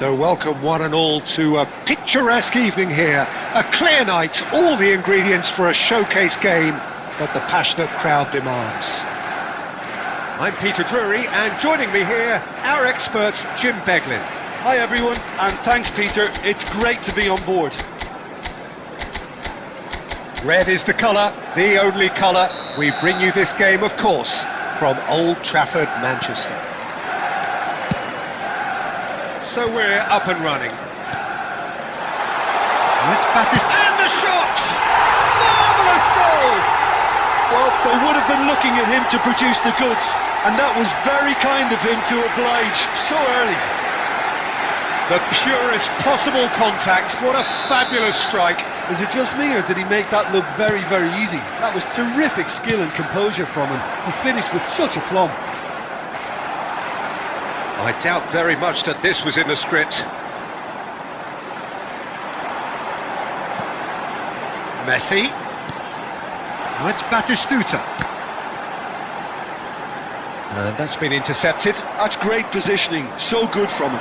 So welcome one and all to a picturesque evening here. A clear night, all the ingredients for a showcase game that the passionate crowd demands. I'm Peter Drury, and joining me here, our expert, Jim Beglin. Hi everyone, and thanks Peter, it's great to be on board. Red is the colour, the only colour. We bring you this game, of course, from Old Trafford, Manchester. So we're up and running. Let's Battis, and the shot! Marvellous goal! Well, they would have been looking at him to produce the goods, and that was very kind of him to oblige so early. The purest possible contact, what a fabulous strike. Is it just me, or did he make that look very, very easy? That was terrific skill and composure from him. He finished with such aplomb. I doubt very much that this was in the script. Messi. Now it's Batistuta. And that's been intercepted. That's great positioning, so good from him.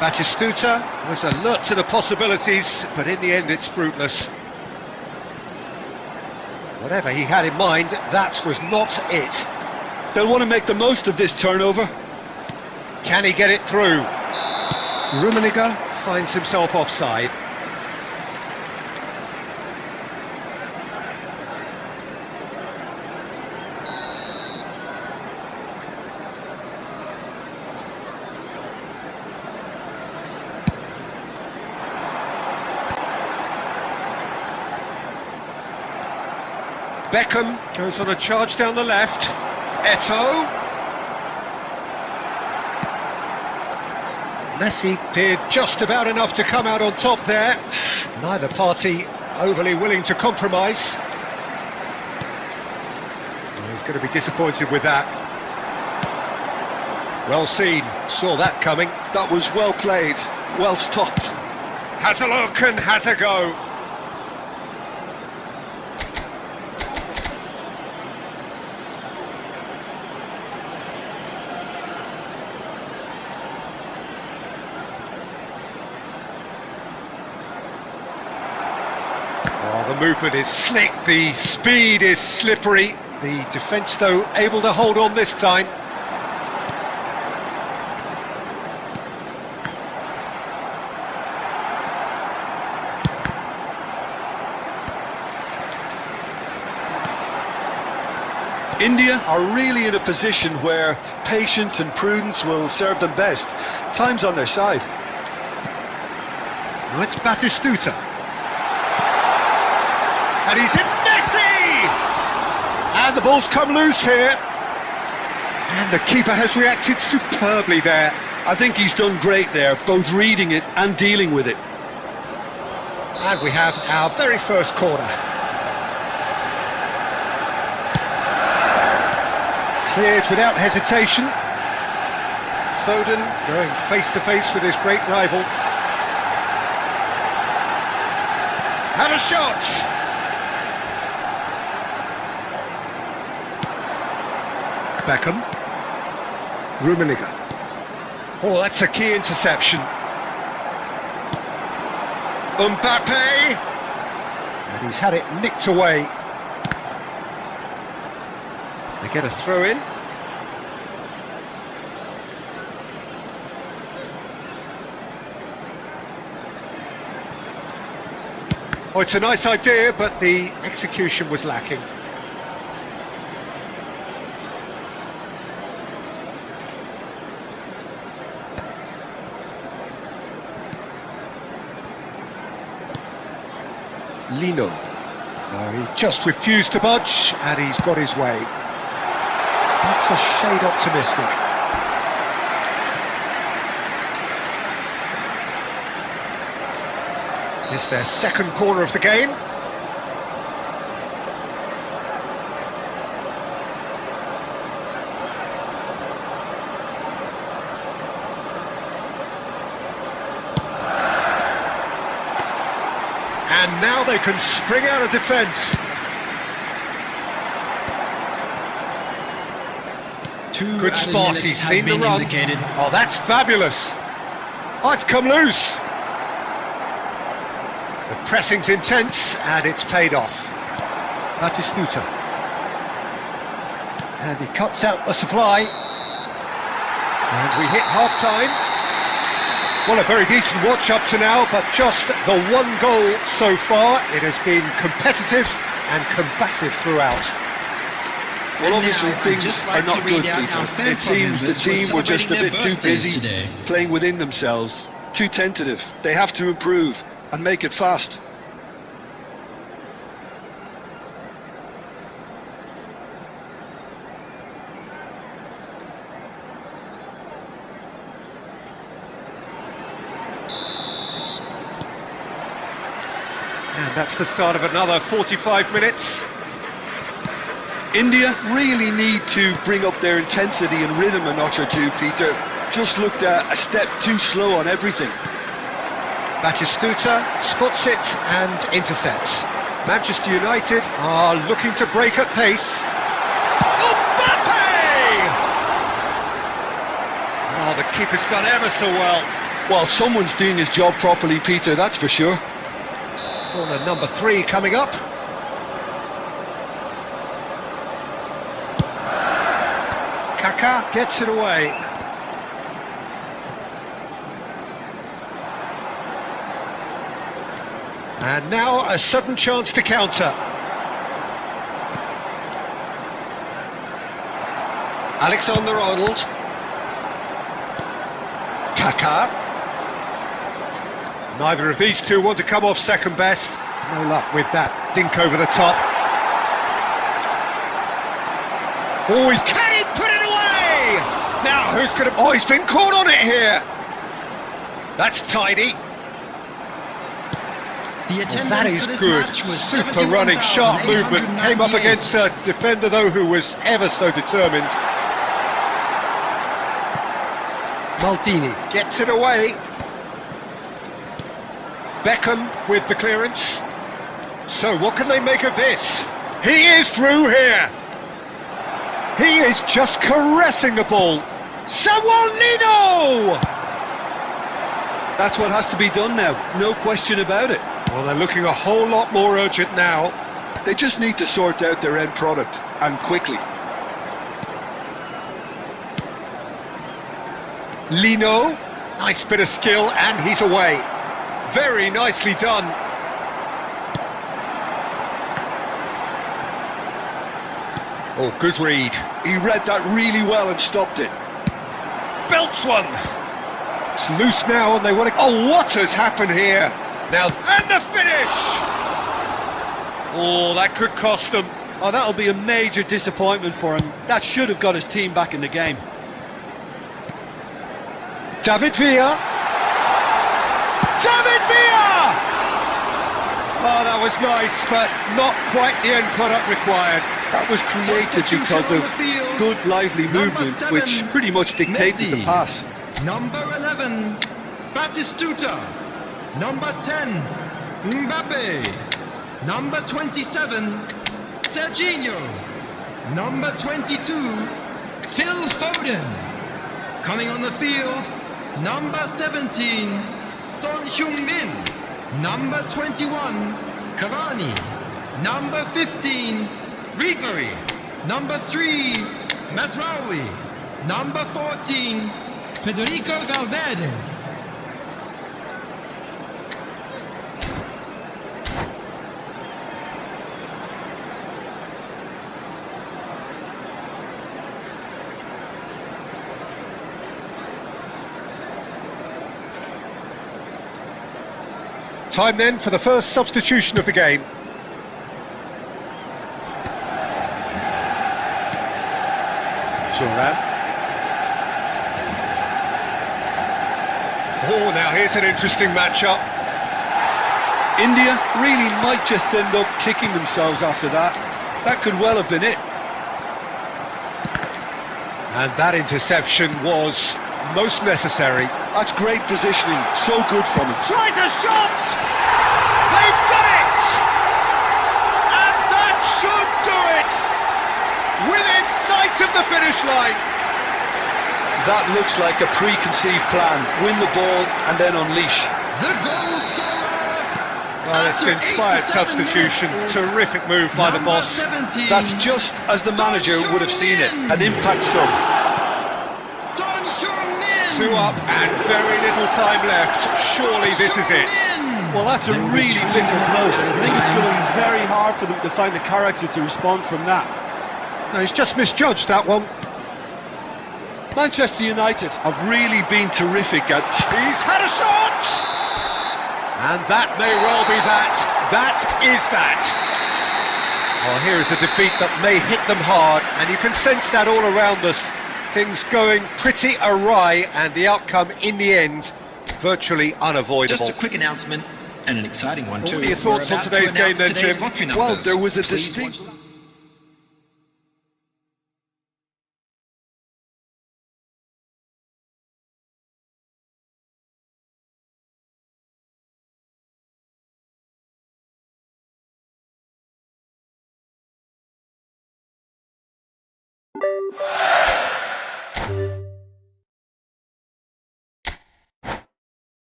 Batistuta was alert to the possibilities, but in the end it's fruitless. Whatever he had in mind, that was not it. They'll want to make the most of this turnover. Can he get it through? Rummenigge finds himself offside. Beckham goes on a charge down the left. Eto'o. Messi did just about enough to come out on top there. Neither party overly willing to compromise. He's going to be disappointed with that. Well seen, saw that coming. That was well played, well stopped. Has a look and has a go. The movement is slick, the speed is slippery. The defence, though, able to hold on this time. India are really in a position where patience and prudence will serve them best. Time's on their side. Now it's Batistuta. And he's in Messi! And the ball's come loose here. And the keeper has reacted superbly there. I think he's done great there, both reading it and dealing with it. And we have our very first corner. Cleared without hesitation. Foden going face to face with his great rival. Had a shot! Beckham. Rummenigge. Oh, that's a key interception. Mbappe! And he's had it nicked away. They get a throw in. Oh, it's a nice idea, but the execution was lacking. Lino. He just refused to budge, and he's got his way. That's a shade optimistic. It's their second corner of the game. And now they can spring out of defence. Good spot, he's seen the run. Oh, that's fabulous. Oh, it's come loose. The pressing's intense, and it's paid off. Batistuta. And he cuts out the supply. And we hit half-time. Well, a very decent watch up to now, but just the one goal so far. It has been competitive and combative throughout. Well, obviously things are not good, Peter. It seems the team were just a bit too busy playing within themselves, too tentative. They have to improve and make it fast. And that's the start of another 45 minutes. India really need to bring up their intensity and rhythm a notch or two, Peter. Just looked a step too slow on everything. Batistuta spots it and intercepts. Manchester United are looking to break at pace. Mbappe! Oh, the keeper's done ever so well. Well, someone's doing his job properly, Peter, that's for sure. Corner number 3 coming up. Kaka gets it away. And now a sudden chance to counter. Alexander-Arnold. Kaka. Neither of these two want to come off second best. No luck with that dink over the top. Oh, can he put it away? Now, who's going to... Oh, he's been caught on it here. That's tidy. Well, that is good. Super running, sharp movement. Came up against a defender, though, who was ever so determined. Maldini gets it away. Beckham with the clearance. So what can they make of this? He is through here. He is just caressing the ball. Samuelino! That's what has to be done now, no question about it. Well, they're looking a whole lot more urgent now. They just need to sort out their end product, and quickly. Lino, nice bit of skill, and he's away. Very nicely done. Oh, good read. He read that really well and stopped it. Belts one. It's loose now, and they want to... Oh, what has happened here? Now, and the finish! Oh, that could cost them. Oh, that'll be a major disappointment for him. That should have got his team back in the game. David Villa. David Villa! Oh, that was nice, but not quite the end product required. That was created because of good, lively movement, which pretty much dictated the pass. Number 11, Batistuta. Number 10, Mbappe. Number 27, Serginho. Number 22, Phil Foden. Coming on the field, number 17, Son Heung-min. Number 21, Cavani. Number 15, Ribery. Number 3, Mazraoui. Number 14, Federico Valverde. Time then for the first substitution of the game. Turan. Oh, now here's an interesting matchup. India really might just end up kicking themselves after that. That could well have been it. And that interception was most necessary. That's great positioning, so good from him. Tries a shot! They've done it! And that should do it! Within sight of the finish line. That looks like a preconceived plan. Win the ball and then unleash. The goal scorer, Well, it's an inspired substitution. Terrific move by the boss. That's just as the manager would have seen it. An impact sub. 2 up and very little time left. Surely this is it. Well, that's a really bitter blow. I think it's going to be very hard for them to find the character to respond from that. No, he's just misjudged that one. Manchester United Have really been terrific at... He's had a shot! And that may well be that. That is that. Well, here is a defeat that may hit them hard, and you can sense that all around us. Things going pretty awry, and the outcome in the end, virtually unavoidable. Just a quick announcement, and an exciting one too. What are your thoughts on today's game then, Jim? Well, there was a distinct...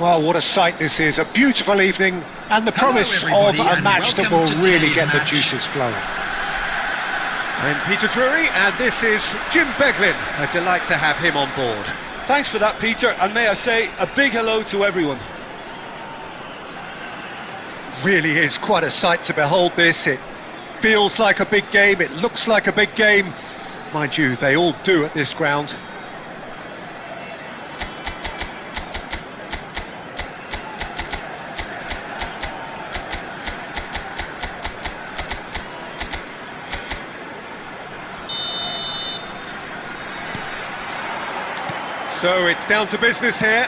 Well, what a sight this is. A beautiful evening and the promise of a match that will really get the juices flowing. I'm Peter Drury and this is Jim Beglin. A delight to have him on board. Thanks for that, Peter, and may I say a big hello to everyone. Really is quite a sight to behold this. It feels like a big game, it looks like a big game. Mind you, they all do at this ground. So it's down to business here.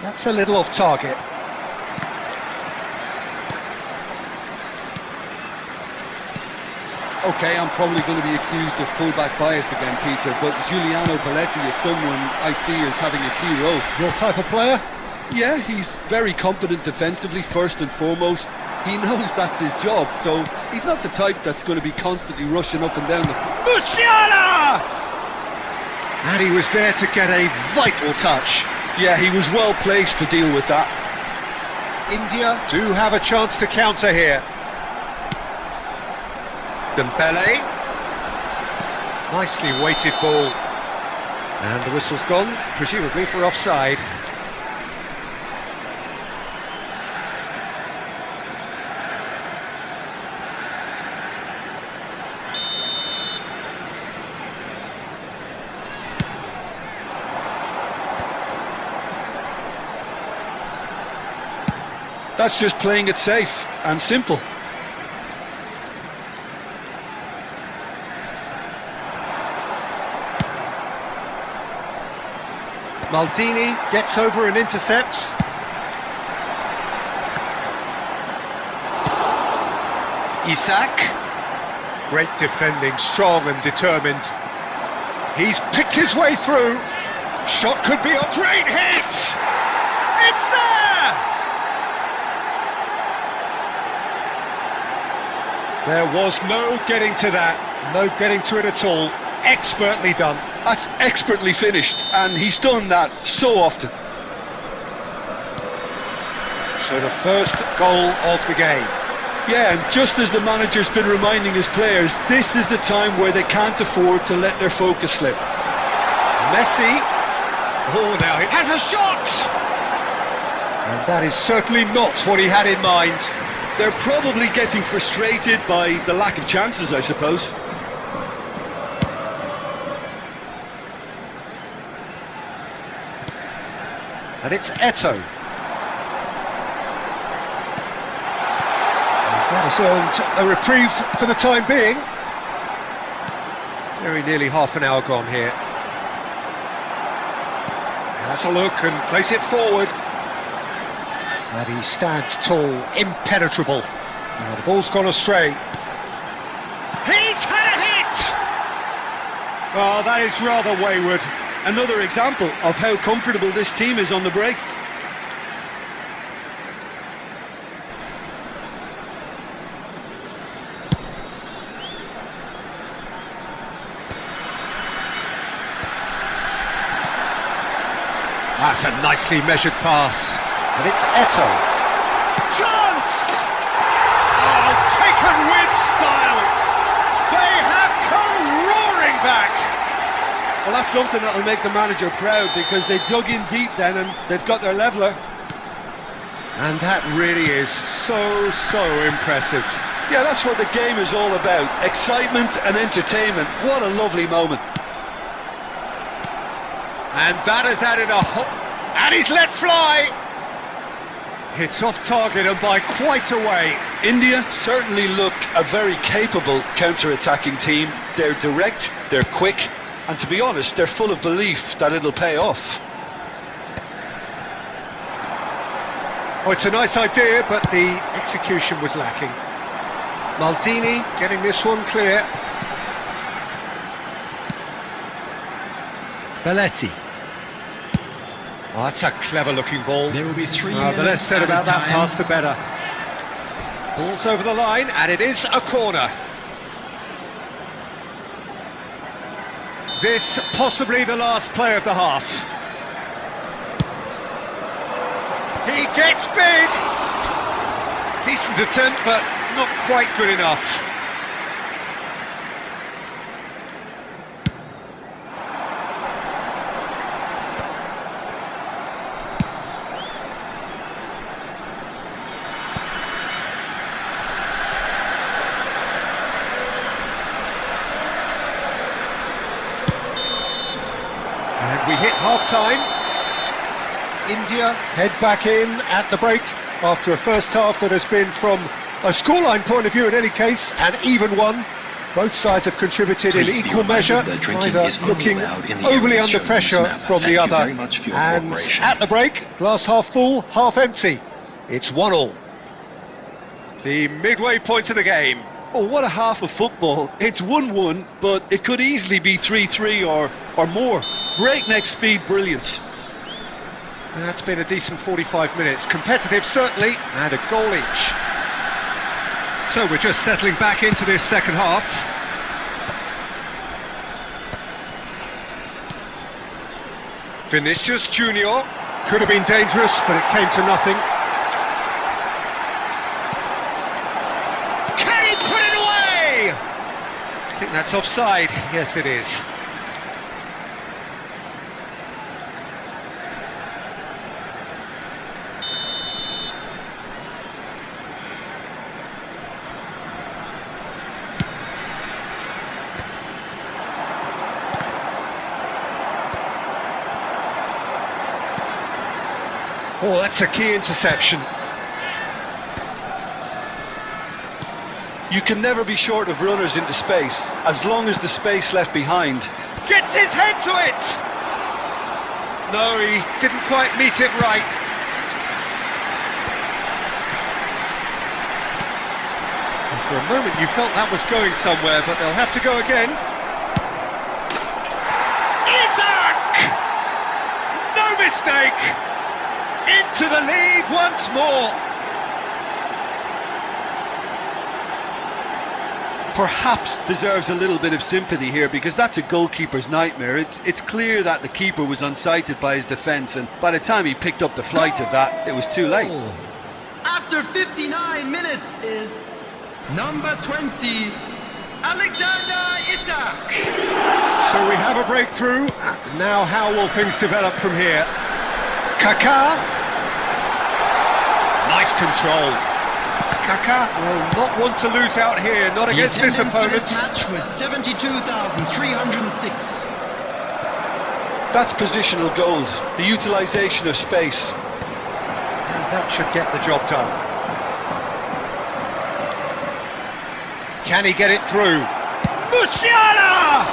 That's a little off target. Okay, I'm probably going to be accused of fullback bias again, Peter, but Giuliano Belletti is someone I see as having a key role. Your type of player? Yeah, he's very competent defensively, first and foremost. He knows that's his job, so he's not the type that's going to be constantly rushing up and down the field. Musiala! And he was there to get a vital touch. Yeah, he was well placed to deal with that. India do have a chance to counter here. Dembele. Nicely weighted ball. And the whistle's gone, presumably for offside. That's just playing it safe and simple. Maldini gets over and intercepts. Isak. Great defending, strong and determined. He's picked his way through. Shot could be a great hit! It's there! There was no getting to that, no getting to it at all. Expertly done. That's expertly finished, and he's done that so often. So the first goal of the game. Yeah, and just as the manager's been reminding his players, this is the time where they can't afford to let their focus slip. Messi. Oh, now he has a shot! And that is certainly not what he had in mind. They're probably getting frustrated by the lack of chances, I suppose. And it's Eto'o. That has earned a reprieve for the time being. Very nearly half an hour gone here. Has a look and plays it forward. And he stands tall, impenetrable. Now the ball's gone astray. He's had a hit! Oh, that is rather wayward. Another example of how comfortable this team is on the break. That's a nicely measured pass. And it's Eto'o. Chance! Oh, taken with style! They have come roaring back! Well, that's something that'll make the manager proud, because they dug in deep then and they've got their leveller. And that really is so impressive. Yeah, that's what the game is all about. Excitement and entertainment. What a lovely moment. And that has added a and he's let fly! It's off target and by quite a way. India certainly look a very capable counter-attacking team. They're direct, they're quick, and to be honest, they're full of belief that it'll pay off. Oh, it's a nice idea, but the execution was lacking. Maldini getting this one clear. Belletti. Oh, that's a clever-looking ball. There will be 3 The less said about that time. pass, the better. Ball's over the line, and it is a corner. This possibly the last play of the half. He gets big! Decent attempt, but not quite good enough. And we hit half-time. India head back in at the break after a first half that has been, from a scoreline point of view in any case, an even one. Both sides have contributed in equal measure, neither looking overly under pressure from the other. And at the break, glass half full, half empty. It's 1-1. The midway point of the game. Oh, what a half of football. It's 1-1, but it could easily be 3-3 or more. Breakneck speed brilliance. That's been a decent 45 minutes. Competitive, certainly, and a goal each. So we're just settling back into this second half. Vinicius Junior could have been dangerous, but it came to nothing. Can he put it away? I think that's offside. Yes, it is. Oh, that's a key interception. You can never be short of runners into space, as long as the space left behind. Gets his head to it! No, he didn't quite meet it right. And for a moment you felt that was going somewhere, but they'll have to go again. Isaac! No mistake! Into the lead once more. Perhaps deserves a little bit of sympathy here, because that's a goalkeeper's nightmare. It's clear that the keeper was unsighted by his defence, and by the time he picked up the flight of that, it was too late. After 59 minutes is number 20, Alexander Isak. So we have a breakthrough. Now how will things develop from here? Kaká. Nice control. Kaká will not want to lose out here, not against this opponent. This match was 72,306. That's positional goals, the utilisation of space. And that should get the job done. Can he get it through? Musiala!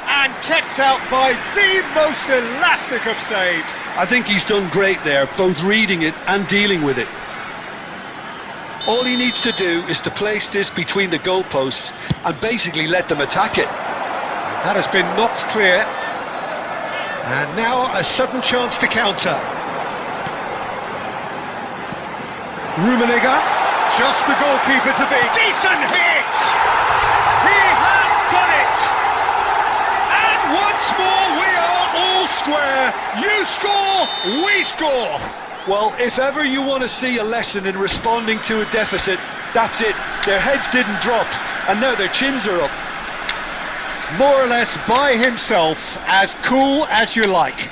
And kept out by the most elastic of saves. I think he's done great there, both reading it and dealing with it. All he needs to do is to place this between the goalposts and basically let them attack it. That has been knocked clear. And now a sudden chance to counter. Rummenigge, just the goalkeeper to beat. Decent hit! He has done it! And once more we are all square. You score, we score. Well, if ever you want to see a lesson in responding to a deficit, that's it. Their heads didn't drop, and now their chins are up. More or less by himself, as cool as you like.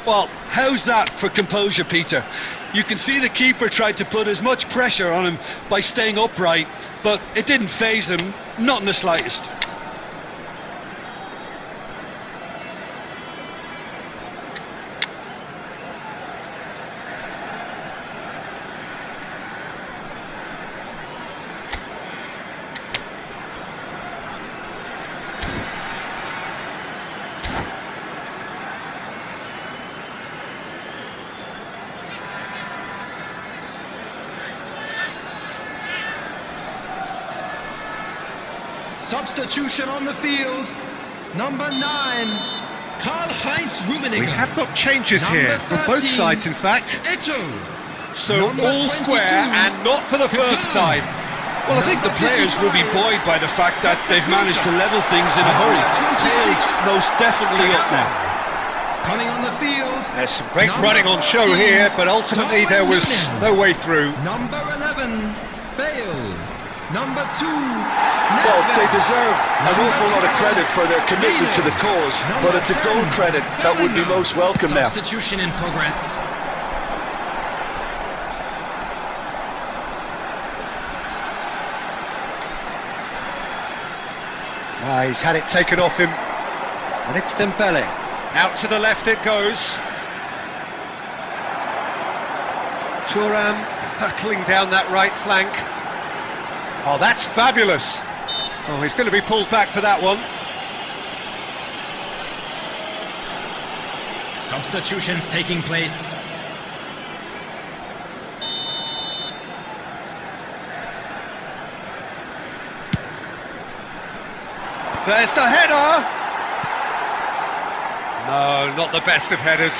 Well, how's that for composure, Peter? You can see the keeper tried to put as much pressure on him by staying upright, but it didn't faze him, not in the slightest. Substitution on the field, number 9, Karl-Heinz Rummenigge. We have got changes Number here, from both 13, sides in fact. Eto'o. So Number all 22, square and not for the first time. Well, I think the players will be buoyed by the fact that they've managed to level things in a hurry. Tails most definitely up now. Coming on the field. There's some great running on show here, but ultimately there was no way through. Number 11, Bale. Number 2, Well, they deserve an awful lot of credit for their commitment to the cause, but it's a goal credit that would be most welcome now. Substitution in progress. He's had it taken off him, and it's Dembele. Out to the left it goes. Thuram hurtling down that right flank. Oh, that's fabulous. Oh, he's going to be pulled back for that one. Substitutions taking place. There's the header! No, not the best of headers.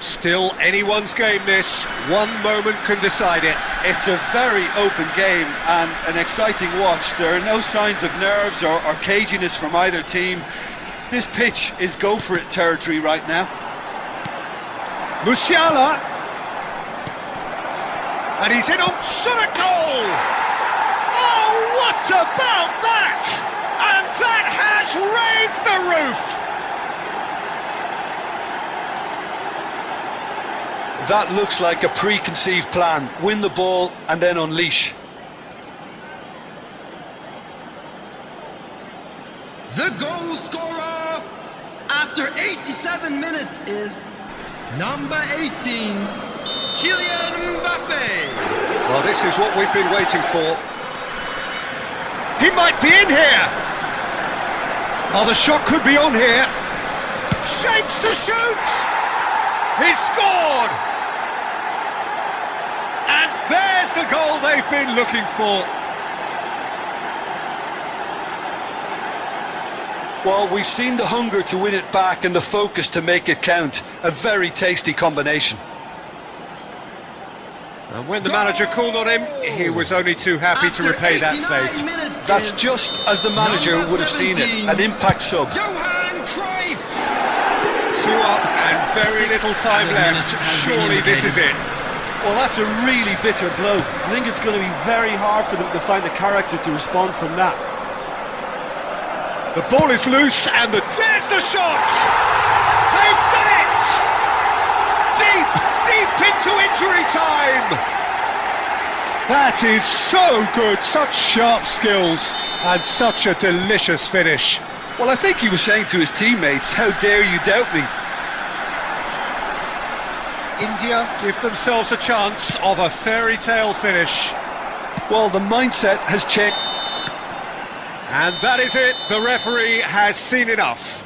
Still anyone's game this. One moment can decide it. It's a very open game and an exciting watch. There are no signs of nerves or caginess from either team. This pitch is go-for-it territory right now. Musiala! And he's in on shot at goal! Oh, what about that? And that has raised the roof! That looks like a preconceived plan. Win the ball and then unleash. The goal scorer after 87 minutes is number 18, Kylian Mbappe. Well, this is what we've been waiting for. He might be in here! Oh, the shot could be on here. Shapes to shoot! He's scored! And there's the goal they've been looking for. Well, we've seen the hunger to win it back and the focus to make it count. A very tasty combination. And when the manager called on him, he was only too happy to repay that faith. That's just as the manager would have seen it. An impact sub. Johan Cruyff. 2 up and very little time left. Surely this is it. Well, that's a really bitter blow. I think it's going to be very hard for them to find the character to respond from that. The ball is loose and there's the shot! They've done it! Deep, deep into injury time! That is so good, such sharp skills and such a delicious finish. Well, I think he was saying to his teammates, how dare you doubt me? India give themselves a chance of a fairy tale finish. Well, the mindset has changed. And that is it, the referee has seen enough.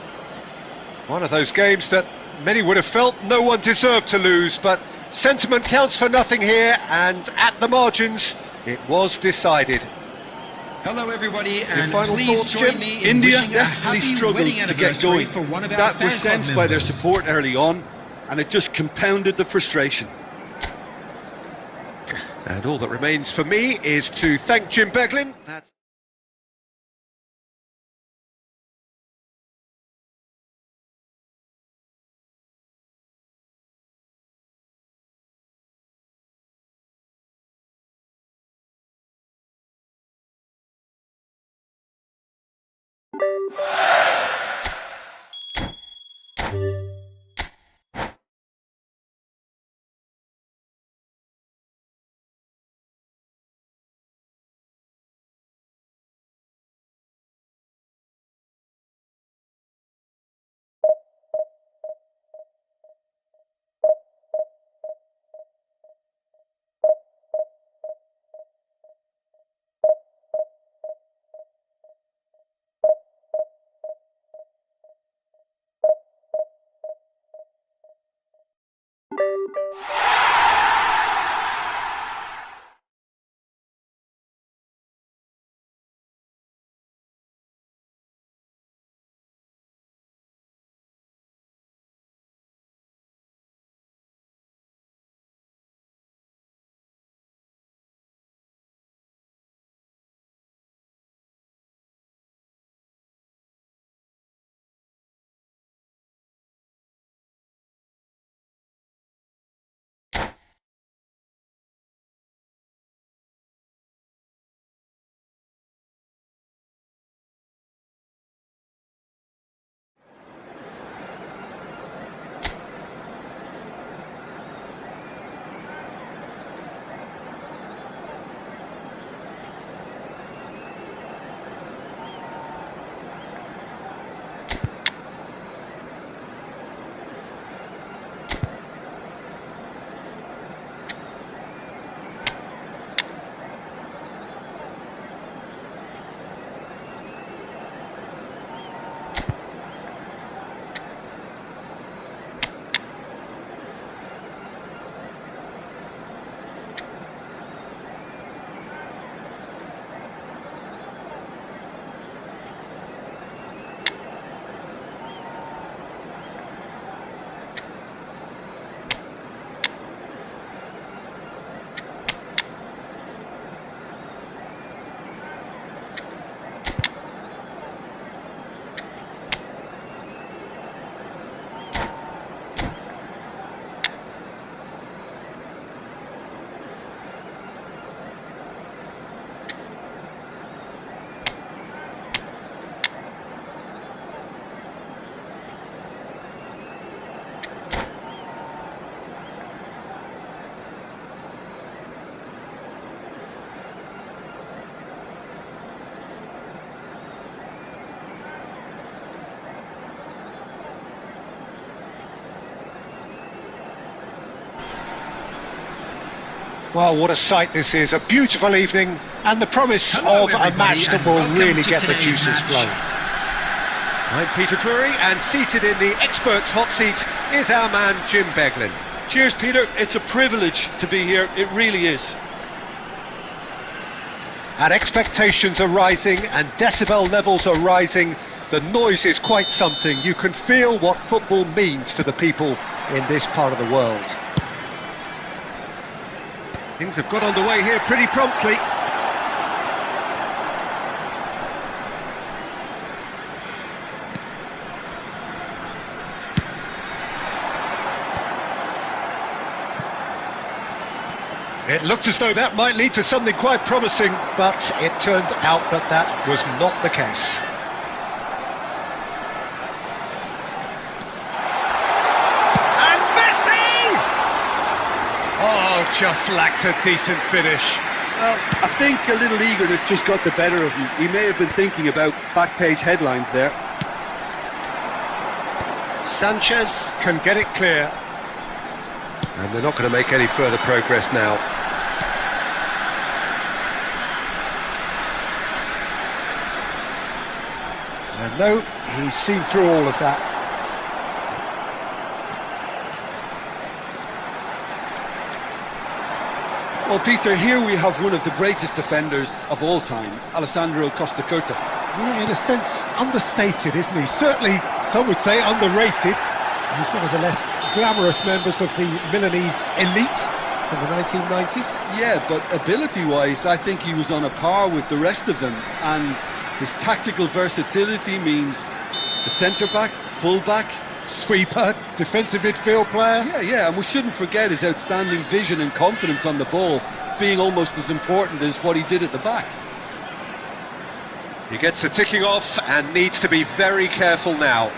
One of those games that many would have felt no one deserved to lose, but sentiment counts for nothing here, and at the margins, it was decided. Hello everybody, and final please thoughts, join Jim? me in India wishing a definitely happy struggled wedding to get anniversary going. for one of our That was fan club sensed by their members. support early on, and it just compounded the frustration. And all that remains for me is to thank Jim Beglin. That's Well, what a sight this is, a beautiful evening, and the promise of a match that will really get the juices flowing. I'm Peter Drury, and seated in the experts' hot seat is our man Jim Beglin. Cheers, Peter. It's a privilege to be here. It really is. And expectations are rising, and decibel levels are rising. The noise is quite something. You can feel what football means to the people in this part of the world. Things have got underway here pretty promptly. It looked as though that might lead to something quite promising, but it turned out that that was not the case. And Messi! Oh, just lacked a decent finish. Well, I think a little eagerness just got the better of him. He may have been thinking about back-page headlines there. Sanchez can get it clear. And they're not going to make any further progress now. And no, he's seen through all of that. Well, Peter, here we have one of the greatest defenders of all time, Alessandro Costa Curta. Yeah, in a sense, understated, isn't he? Certainly, some would say underrated. He's one of the less glamorous members of the Milanese elite from the 1990s. Yeah, but ability-wise, I think he was on a par with the rest of them, and his tactical versatility means the centre-back, full-back, Sweeper, defensive midfield player. Yeah, and we shouldn't forget his outstanding vision and confidence on the ball, being almost as important as what he did at the back. He gets a ticking off and needs to be very careful now.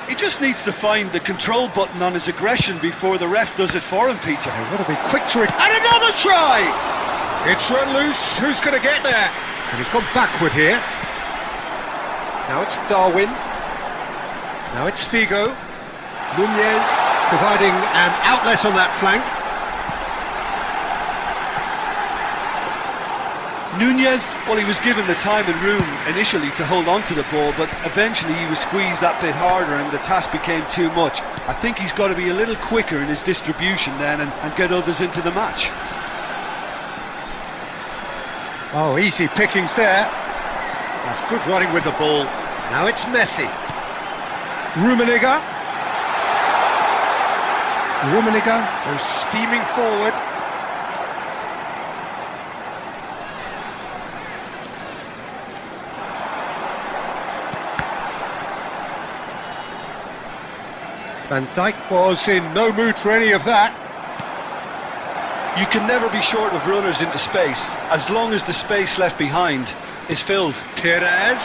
He just needs to find the control button on his aggression before the ref does it for him, Peter. They've got to be quick to it. And another try! It's run loose. Who's going to get there? And he's gone backward here. Now it's Darwin. Now it's Figo. Nunez providing an outlet on that flank. Nunez, well, he was given the time and room initially to hold on to the ball, but eventually he was squeezed that bit harder and the task became too much. I think he's got to be a little quicker in his distribution then and get others into the match. Oh, easy pickings there. That's good running with the ball. Now it's Messi. Rummenigge goes steaming forward. Van Dijk was in no mood for any of that. You can never be short of runners into space, as long as the space left behind is filled. Perez.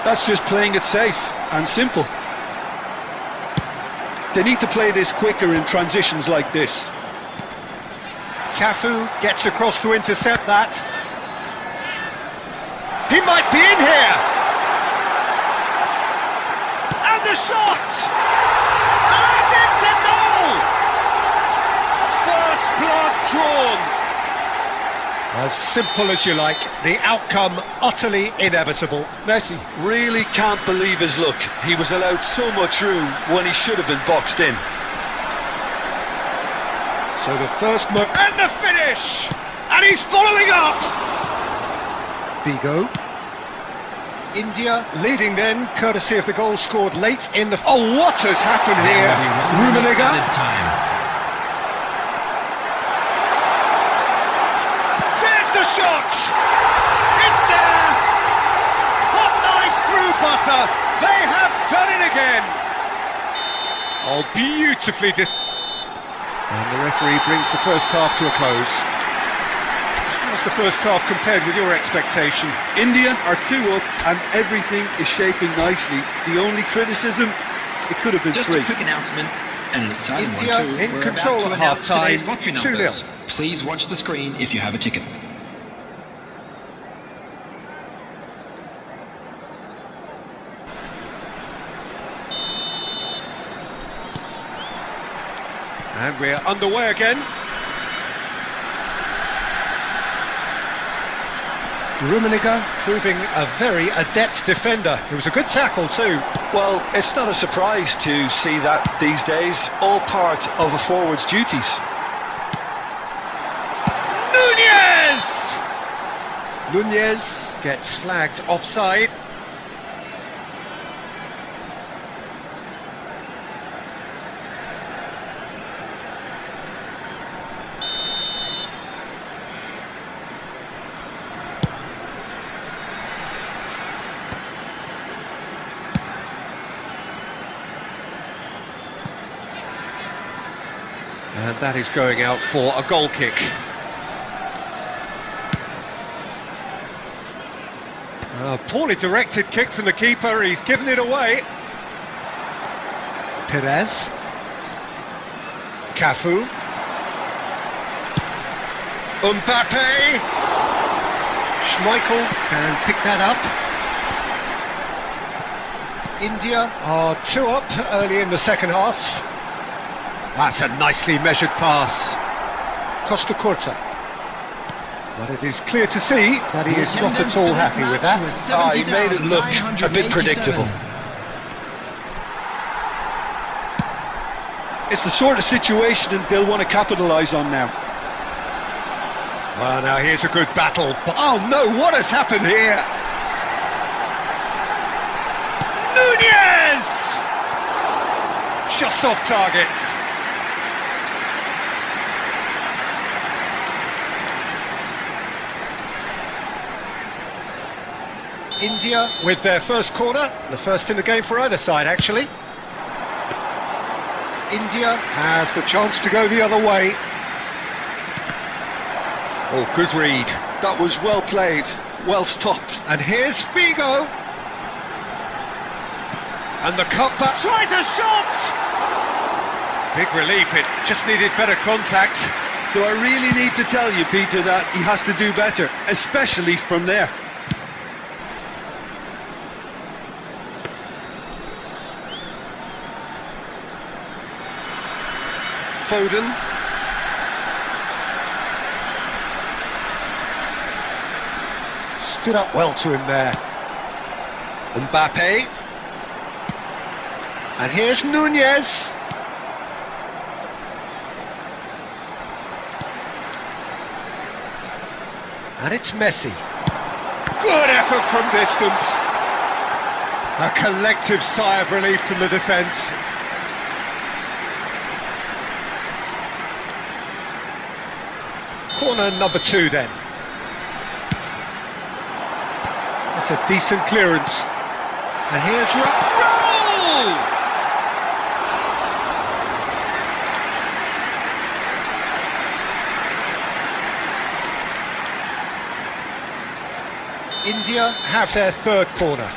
That's just playing it safe and simple. They need to play this quicker in transitions like this. Cafu gets across to intercept that. He might be in here! And the shot! And it's a goal! First blood drawn. As simple as you like, the outcome utterly inevitable. Messi really can't believe his luck. He was allowed so much room when he should have been boxed in. So the first move and the finish! And he's following up! Figo. India leading then, courtesy of the goal scored late in the... Oh, what has happened here? Rummenigge. The shot! It's there! Hot knife through butter! They have done it again! Oh, beautifully and the referee brings the first half to a close. How's the first half compared with your expectation? India are 2 up and everything is shaping nicely. The only criticism, it could have been Just 3. a quick announcement, and an exciting India one too. in We're control about to at announce half-time, today's lottery 2-0. numbers. Please watch the screen if you have a ticket. And we're underway again. Rummenigge proving a very adept defender. It was a good tackle too. Well, it's not a surprise to see that these days, all part of a forward's duties. Nunez gets flagged offside. And that is going out for a goal kick. A poorly directed kick from the keeper, he's given it away. Perez. Cafu. Mbappe. Schmeichel can pick that up. India are 2 up early in the second half. That's a nicely measured pass. Costa Curta. But it is clear to see that he is not at all happy with that. He made it look a bit predictable. It's the sort of situation that they'll want to capitalise on now. Well, now here's a good battle. But oh no, what has happened here? Nunez! Just off target. India with their first corner, the first in the game for either side actually. India has the chance to go the other way. Oh, good read. That was well played, well stopped. And here's Figo. And the cutback tries a shot! Big relief, it just needed better contact. Do I really need to tell you, Peter, that he has to do better, especially from there? Foden. Stood up well to him there. Mbappe. And here's Nunez. And it's Messi. Good effort from distance. A collective sigh of relief from the defence. Corner number 2 then. That's a decent clearance. And here's Roll! India have their third corner.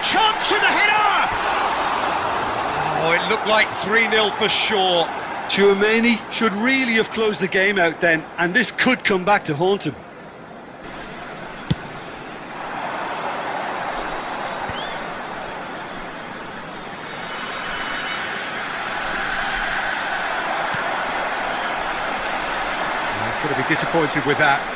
Chance with the header! Oh, it looked like 3-0 for sure. Tchouaméni should really have closed the game out then, and this could come back to haunt him. He's going to be disappointed with that.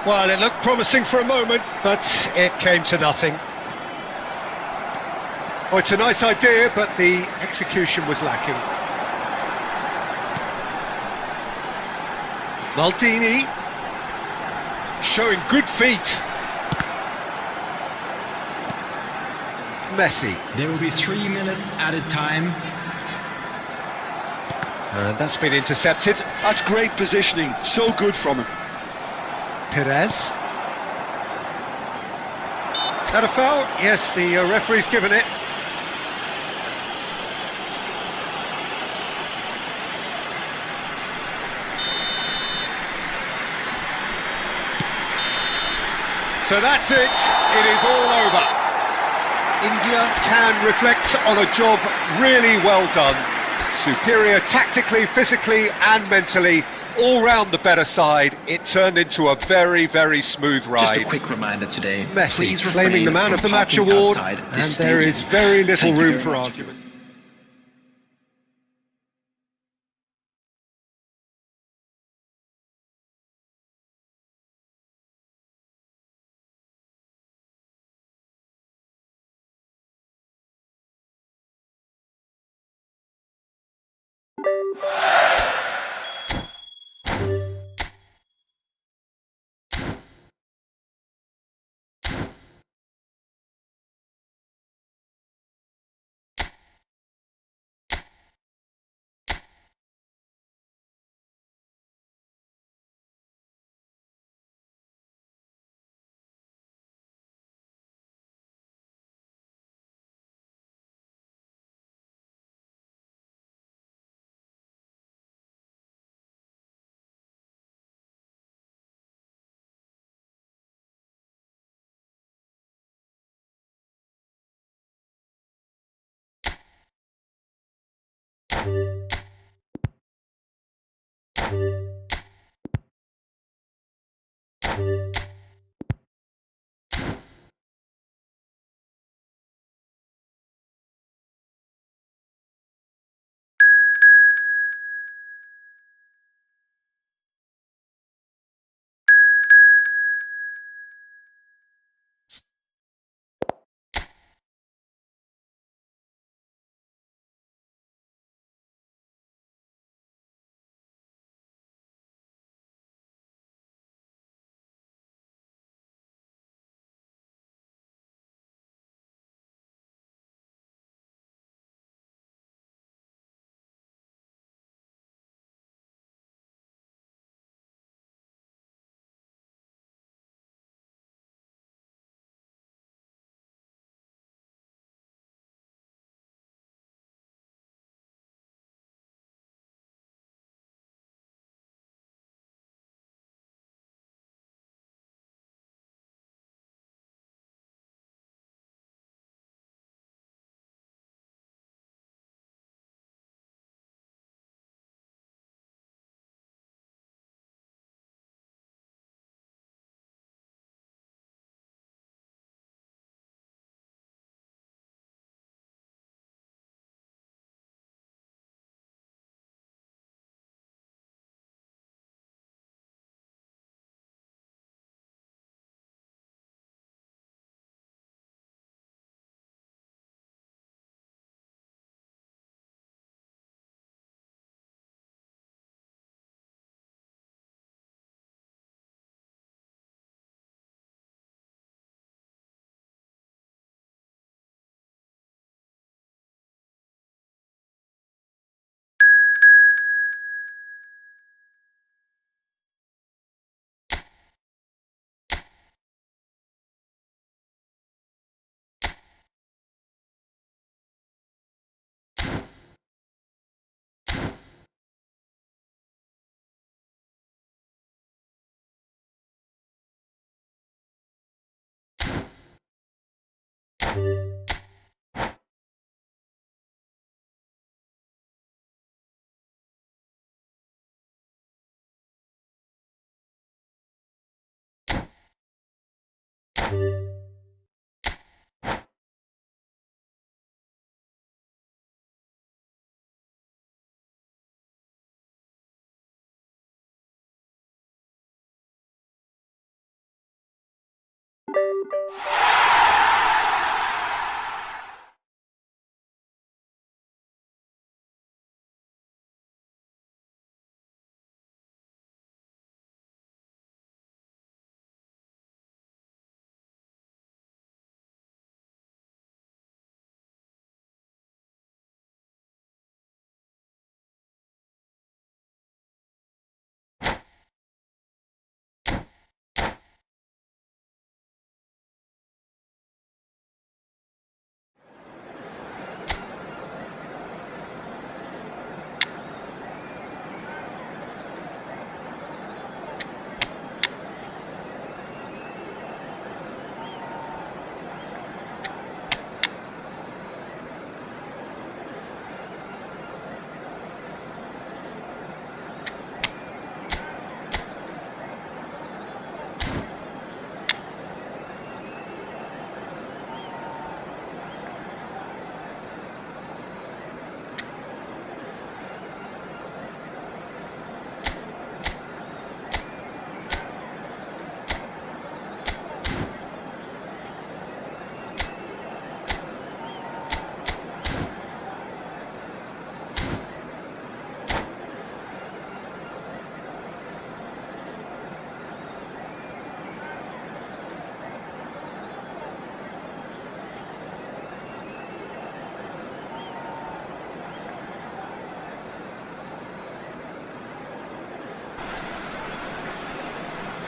Well, it looked promising for a moment, but it came to nothing. Oh, it's a nice idea, but the execution was lacking. Maldini, showing good feet. Messi. There will be 3 minutes added time. And that's been intercepted. That's great positioning, so good from him. Perez. That a foul? Yes, the referee's given it. So that's it. It is all over. India can reflect on a job really well done. Superior tactically, physically and mentally. all round the better side. It turned into a very, very smooth Just ride. a quick reminder today. Messi please claiming the refrain man from of the match parking award, outside this and there is stadium. very little Thank you room very for much. argument.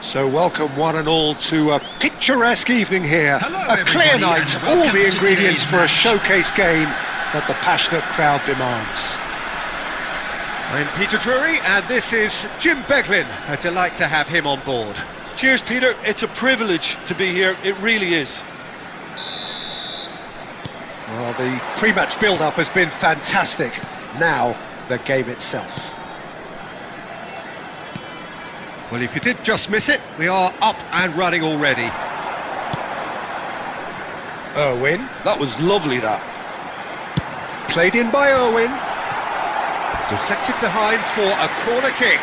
So welcome one and all to a picturesque evening here. Hello, A clear everybody, night, and all welcome the to ingredients today's for a match. showcase game that the passionate crowd demands. I'm Peter Drury, and this is Jim Beglin. A delight to have him on board. Cheers, Peter. It's a privilege to be here. It really is. Well, the pre-match build-up has been fantastic. Now, the game itself. Well, if you did just miss it, we are up and running already. Irwin, That was lovely, that. played in by Irwin. Deflected behind for a corner kick.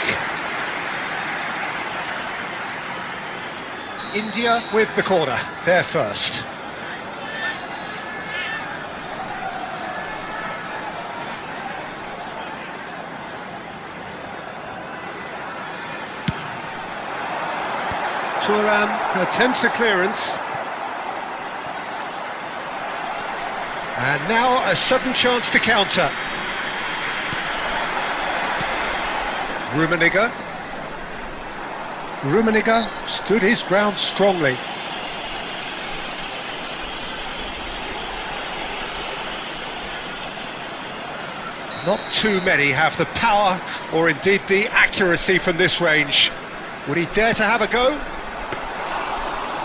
India with the corner, they're first. Thuram attempts a clearance. And now a sudden chance to counter. Rummenigge stood his ground strongly. Not too many have the power or indeed the accuracy from this range. Would he dare to have a go?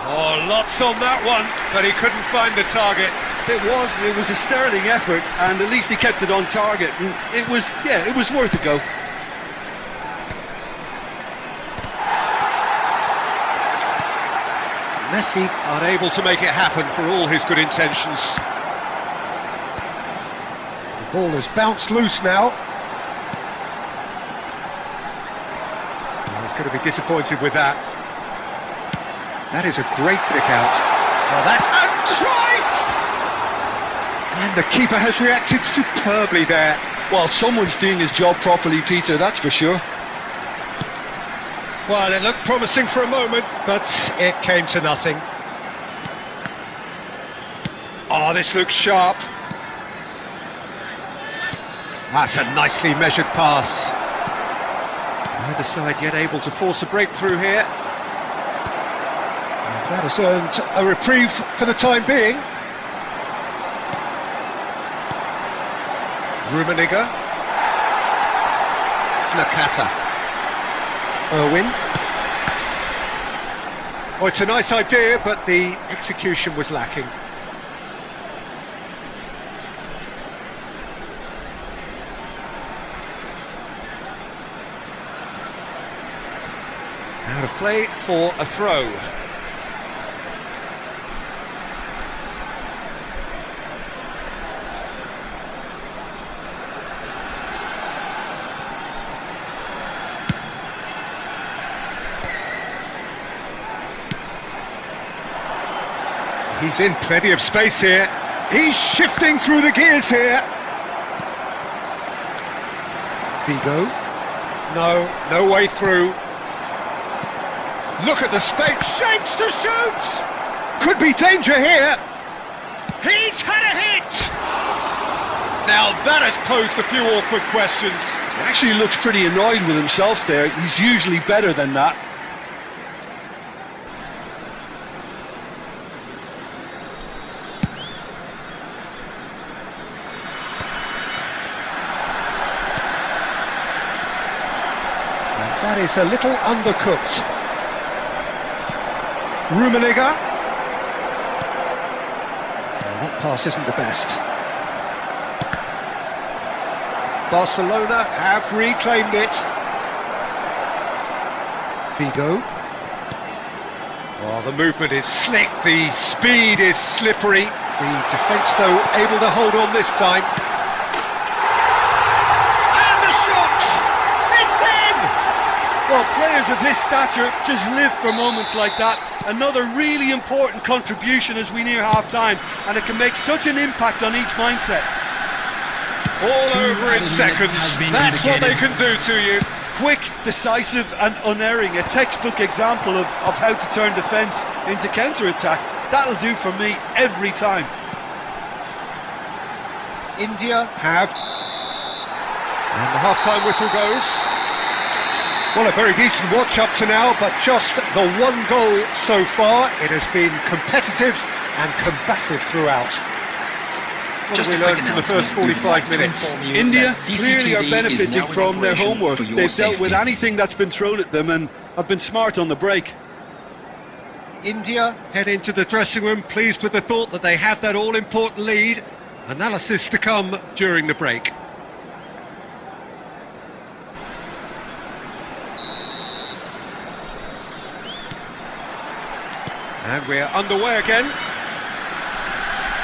Oh, lots on that one, but he couldn't find the target. It was a sterling effort, and at least he kept it on target. And it was worth a go. Messi unable to make it happen for all his good intentions. The ball has bounced loose now. Oh, he's going to be disappointed with that. That is a great pick out. Well, that's a drive! And the keeper has reacted superbly there. Well, someone's doing his job properly, Peter, that's for sure. Well, it looked promising for a moment, but it came to nothing. Oh, this looks sharp. That's a nicely measured pass. Neither side yet able to force a breakthrough here. And that has earned a reprieve for the time being. Rummenigge. Nakata. Irwin. Oh, it's a nice idea, but the execution was lacking. Out of play for a throw. He's in plenty of space here. He's shifting through the gears here. Figo. No way through. Look at the space. Shapes to shoot! Could be danger here. He's had a hit! Now that has posed a few awkward questions. He actually looks pretty annoyed with himself there. He's usually better than that. That is a little undercooked. Rummenigge. Well, that pass isn't the best. Barcelona have reclaimed it. Figo. Oh, the movement is slick, the speed is slippery. The defence, though, able to hold on this time. And the shot! It's in! Well, players of his stature just live for moments like that. Another really important contribution as we near half-time, and it can make such an impact on each mindset. All 2 over in added seconds. minutes has been That's what they indicated. can do to you. Quick, decisive and unerring. A textbook example of how to turn defence into counter-attack. That'll do for me every time. India have. And the half-time whistle goes. Well, a very decent watch up to now, but just the one goal so far. It has been competitive and combative throughout. What have we learned from the first 45 minutes? India clearly are benefiting from their homework. They've dealt with anything that's been thrown at them and have been smart on the break. India head into the dressing room pleased with the thought that they have that all-important lead. Analysis to come during the break. And we're underway again.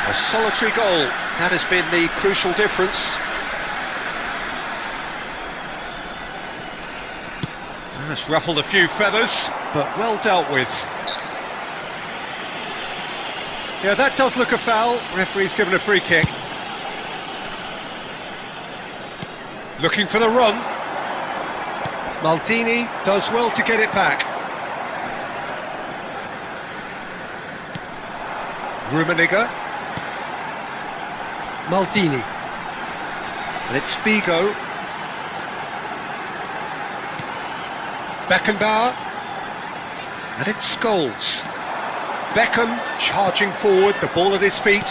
A solitary goal, that has been the crucial difference. That's ruffled a few feathers, but well dealt with. Yeah, that does look a foul. Referee's given a free kick. Looking for the run. Maldini does well to get it back. Rummenigge. Maldini. And it's Figo. Beckenbauer. And it's Scholes. Beckham charging forward, the ball at his feet.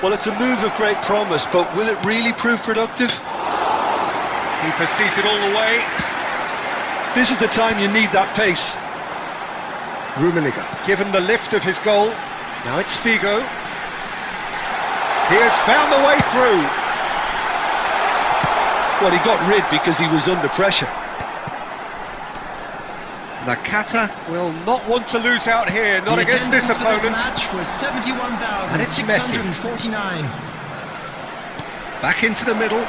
Well, it's a move of great promise, but will it really prove productive? Keeper sees it all the way. This is the time you need that pace. Rummenigge, given the lift of his goal. Now it's Figo. He has found the way through. Well, he got rid because he was under pressure. Nakata will not want to lose out here, not against this opponent. Match was 71,649. And it's Messi. Back into the middle.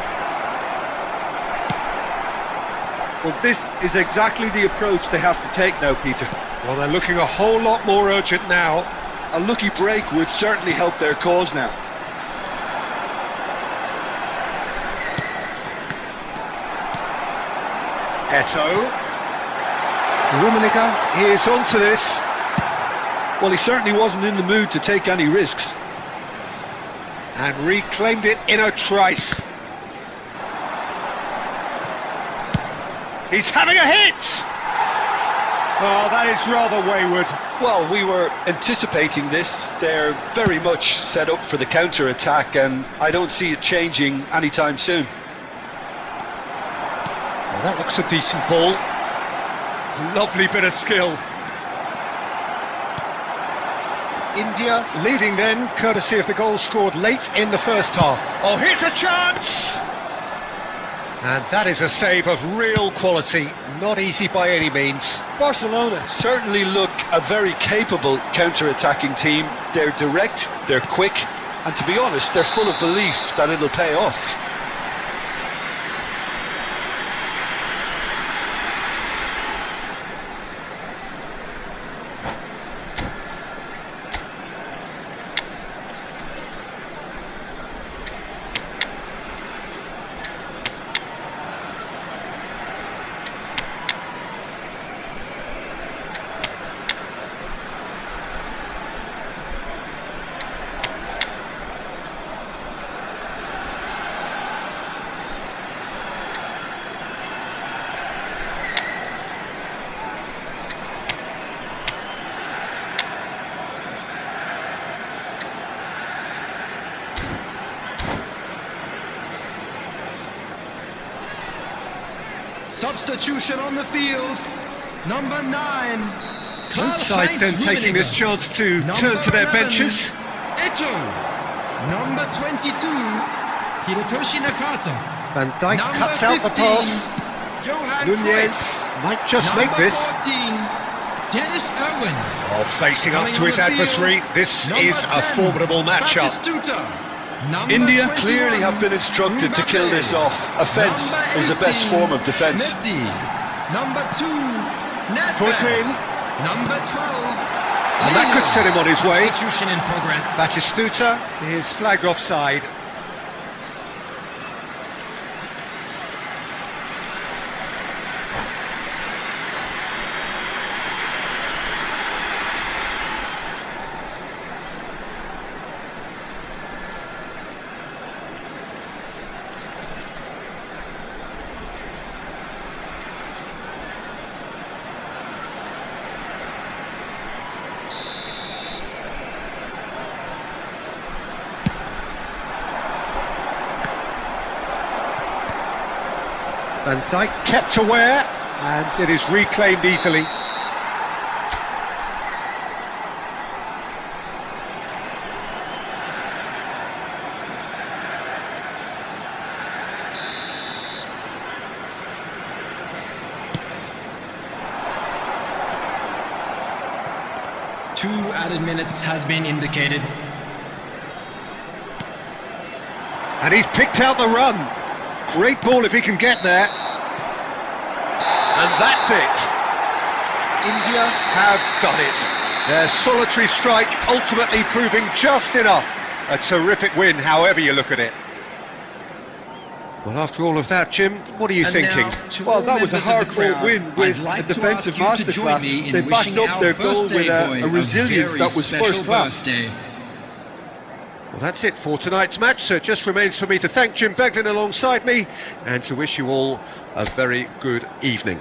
Well, this is exactly the approach they have to take now, Peter. Well, they're looking a whole lot more urgent now. A lucky break would certainly help their cause now. Eto'o. Rummenigge is onto this. Well, he certainly wasn't in the mood to take any risks. And reclaimed it in a trice. He's having a hit! Oh, that is rather wayward. Well, we were anticipating this. They're very much set up for the counter-attack, and I don't see it changing anytime soon. Well, that looks a decent ball. Lovely bit of skill. India leading then, courtesy of the goal scored late in the first half. Oh, here's a chance! And that is a save of real quality, not easy by any means. Barcelona certainly look a very capable counter-attacking team. They're direct, they're quick, and to be honest, they're full of belief that it'll pay off. Substitution on the field. Number 9. Both sides then taking this chance to turn to their benches. Eto'o. Number 22. Hirotoshi Nakata. Van Dijk Number cuts out the 15, pass. Johan Nunez Cruyff. might just make Number this. 14. Dennis Irwin. Oh, facing up Coming to on his the field, adversary. This number is a 10, formidable matchup. Batistuta. Number India 21, clearly have been instructed to kill this off. Offence Number is the best 18, form of defence. Messi. Number 2, Nedved. Foot in. Number 12, And that could set him on his way. Substitution in progress. Batistuta is flagged offside. Van Dijk kept aware, and it is reclaimed easily. Two added minutes has been indicated. And he's picked out the run. Great ball if he can get there. And that's it. India have done it. Their solitary strike ultimately proving just enough. A terrific win, however you look at it. Well, after all of that, Jim, what are you thinking? Well, that was a hard-fought win with a defensive masterclass. They backed up their goal with a resilience that was first class. Well, that's it for tonight's match, so it just remains for me to thank Jim Beglin alongside me and to wish you all a very good evening.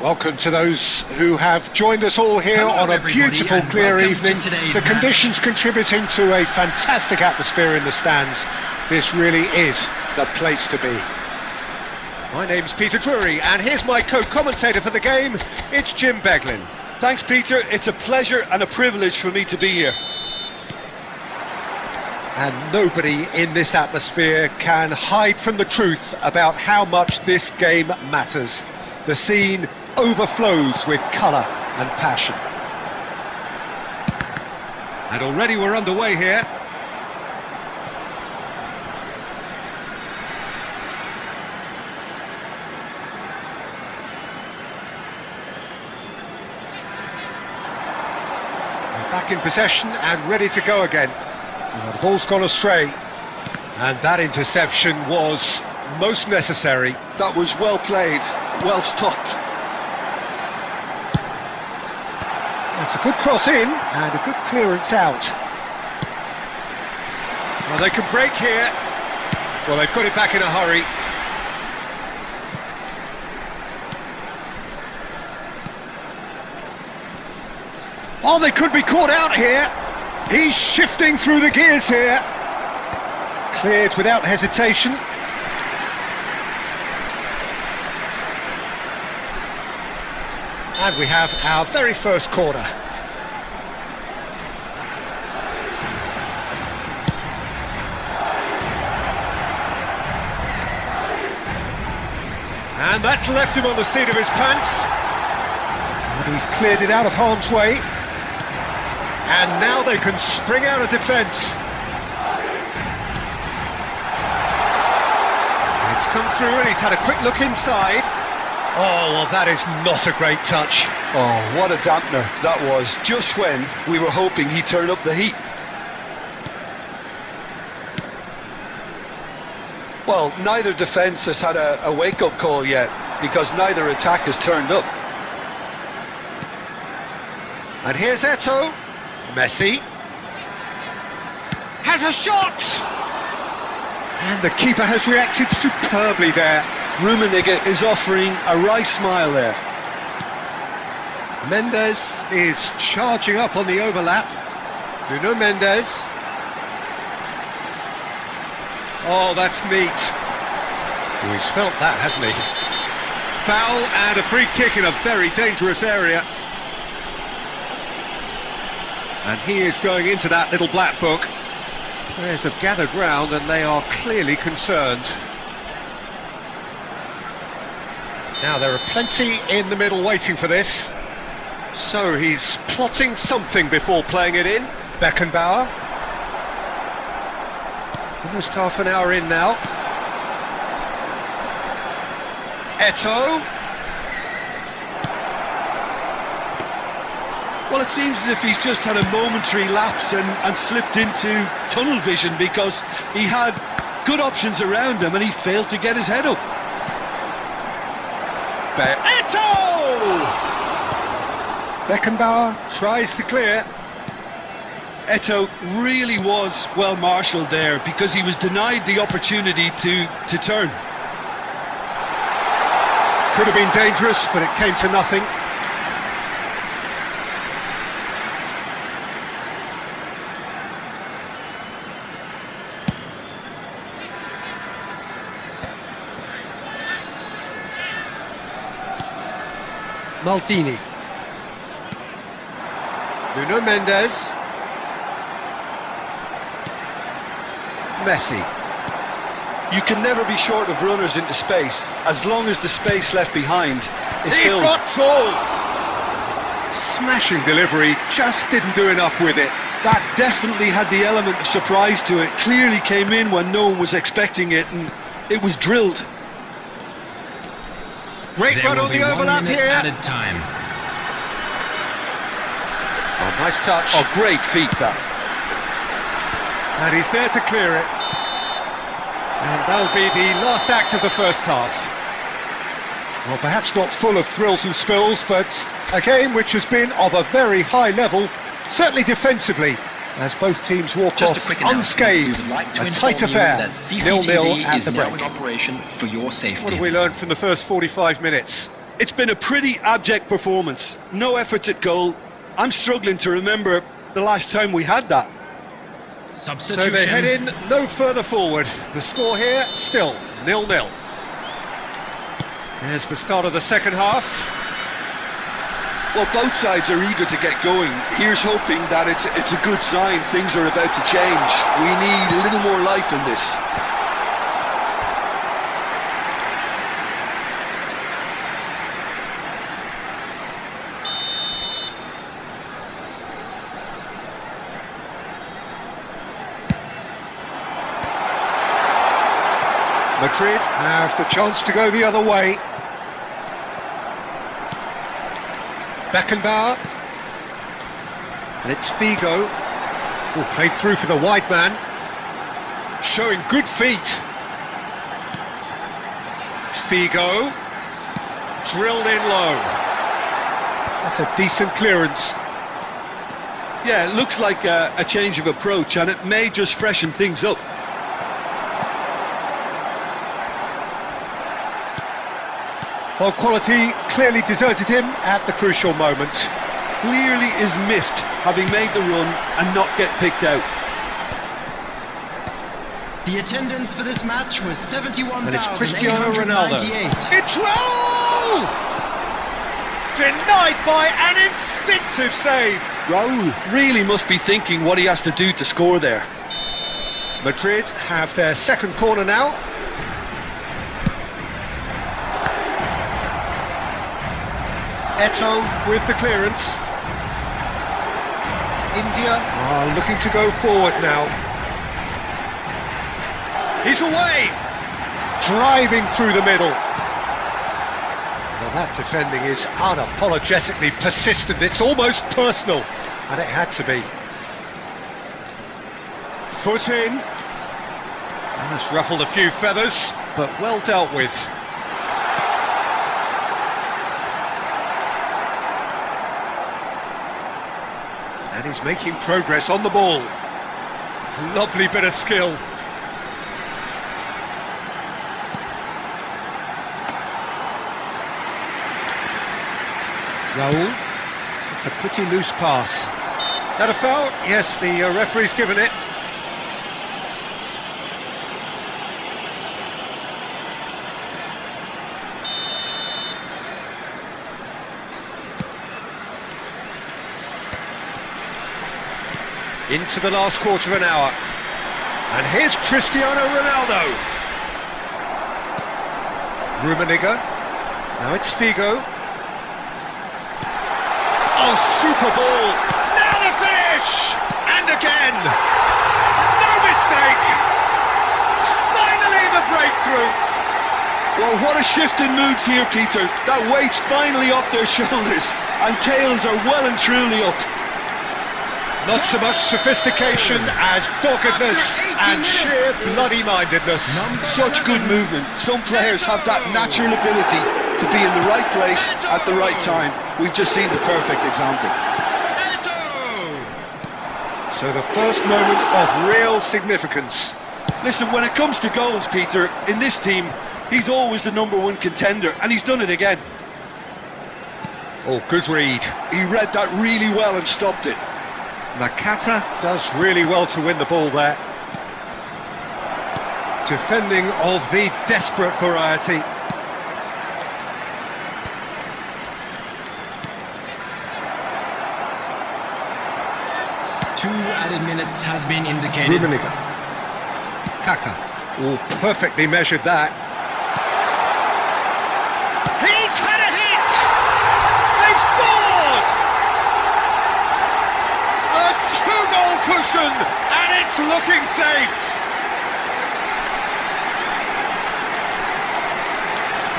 Welcome to those who have joined us all here on a beautiful, clear evening. The conditions contributing to a fantastic atmosphere in the stands. This really is the place to be. My name's Peter Drury, and here's my co-commentator for the game. It's Jim Beglin. Thanks, Peter. It's a pleasure and a privilege for me to be here. And nobody in this atmosphere can hide from the truth about how much this game matters. The scene overflows with colour and passion. And already we're underway here. We're back in possession and ready to go again. The ball's gone astray. And that interception was most necessary. That was well played. well stopped. That's a good cross in and a good clearance out. Well, they can break here. Well, they put it back in a hurry. Oh, they could be caught out here. He's shifting through the gears here. Cleared without hesitation. And we have our very first corner. And that's left him on the seat of his pants. And he's cleared it out of harm's way. And now they can spring out of defence. It's come through and he's had a quick look inside. Oh, well, that is not a great touch. Oh, what a dampener that was, just when we were hoping he'd turn up the heat. Well, neither defence has had a wake-up call yet, because neither attack has turned up. And here's Eto'o. Messi has a shot! And the keeper has reacted superbly there. Rummenigge is offering a wry smile there. Mendes is charging up on the overlap. Nuno Mendes. Oh, that's neat. Oh, he's felt that, hasn't he? Foul and a free kick in a very dangerous area. And he is going into that little black book. Players have gathered round and they are clearly concerned. Now there are plenty in the middle waiting for this. So he's plotting something before playing it in. Beckenbauer. Almost half an hour in now. Eto'o. Well, it seems as if he's just had a momentary lapse and slipped into tunnel vision, because he had good options around him and he failed to get his head up. Eto'o! Beckenbauer tries to clear. Eto'o really was well marshalled there, because he was denied the opportunity to turn. Could have been dangerous, but it came to nothing. Maldini. Nuno Mendes. Messi. You can never be short of runners into space, as long as the space left behind is He's filled. got full! Smashing delivery, just didn't do enough with it. That definitely had the element of surprise to it. Clearly came in when no one was expecting it, and it was drilled. Great run on the overlap here. Added time. Oh, nice touch. Oh, great feat that. And he's there to clear it. And that'll be the last act of the first half. Well, perhaps not full of thrills and spills, but a game which has been of a very high level, certainly defensively, as both teams walk Just off a quick announcement. unscathed. We would like to A inform tight you affair, that 0-0 CCTV at is the now break. in operation for your safety. What have we learned from the first 45 minutes? It's been a pretty abject performance. No efforts at goal. I'm struggling to remember the last time we had that. Substitution. So they head in no further forward. The score here, still 0-0. There's the start of the second half. Well, both sides are eager to get going. Here's hoping that it's a good sign. Things are about to change. We need a little more life in this. Madrid have the chance to go the other way. Beckenbauer. And it's Figo. Oh, played through for the wide man. Showing good feet. Figo. Drilled in low. That's a decent clearance. Yeah, it looks like a change of approach, and it may just freshen things up. Well, quality clearly deserted him at the crucial moment. Clearly is miffed, having made the run and not get picked out. The attendance for this match was And it's Cristiano Ronaldo. 71,898. It's Raul! Denied by an instinctive save. Raul really must be thinking what he has to do to score there. Madrid have their second corner now. Eto'o with the clearance. India are looking to go forward now. He's away! Driving through the middle. Well, that defending is unapologetically persistent. It's almost personal, and it had to be. Foot in. That's ruffled a few feathers, but well dealt with. And he's making progress on the ball. Lovely bit of skill. Raul. It's a pretty loose pass. That a foul? Yes, the referee's given it. Into the last quarter of an hour. And here's Cristiano Ronaldo. Rummenigge. Now it's Figo. Oh, super ball! Now the finish! And again! No mistake! Finally the breakthrough! Well, what a shift in moods here, Peter. That weight's finally off their shoulders, and tails are well and truly up. Not so much sophistication as doggedness and sheer bloody-mindedness. Such good movement. Some players have that natural ability to be in the right place at the right time. We've just seen the perfect example. So the first moment of real significance. Listen, when it comes to goals, Peter, in this team, he's always the #1 contender, and he's done it again. Oh, good read. He read that really well and stopped it. Nakata does really well to win the ball there. Defending of the desperate variety. Two added minutes has been indicated. Rummenigge. Kaka. Oh, perfectly measured that. He's had a hit! They've scored! A two-goal cushion, and it's looking safe.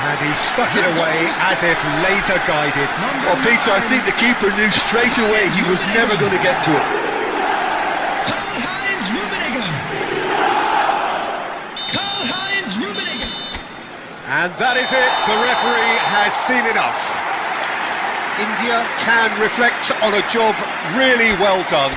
And he stuck it away as if laser guided. Well, Peter, I think the keeper knew straight away he was never going to get to it. Karl-Heinz Rummenigge. Karl-Heinz Rummenigge. And that is it. The referee has seen enough. India can reflect on a job really well done.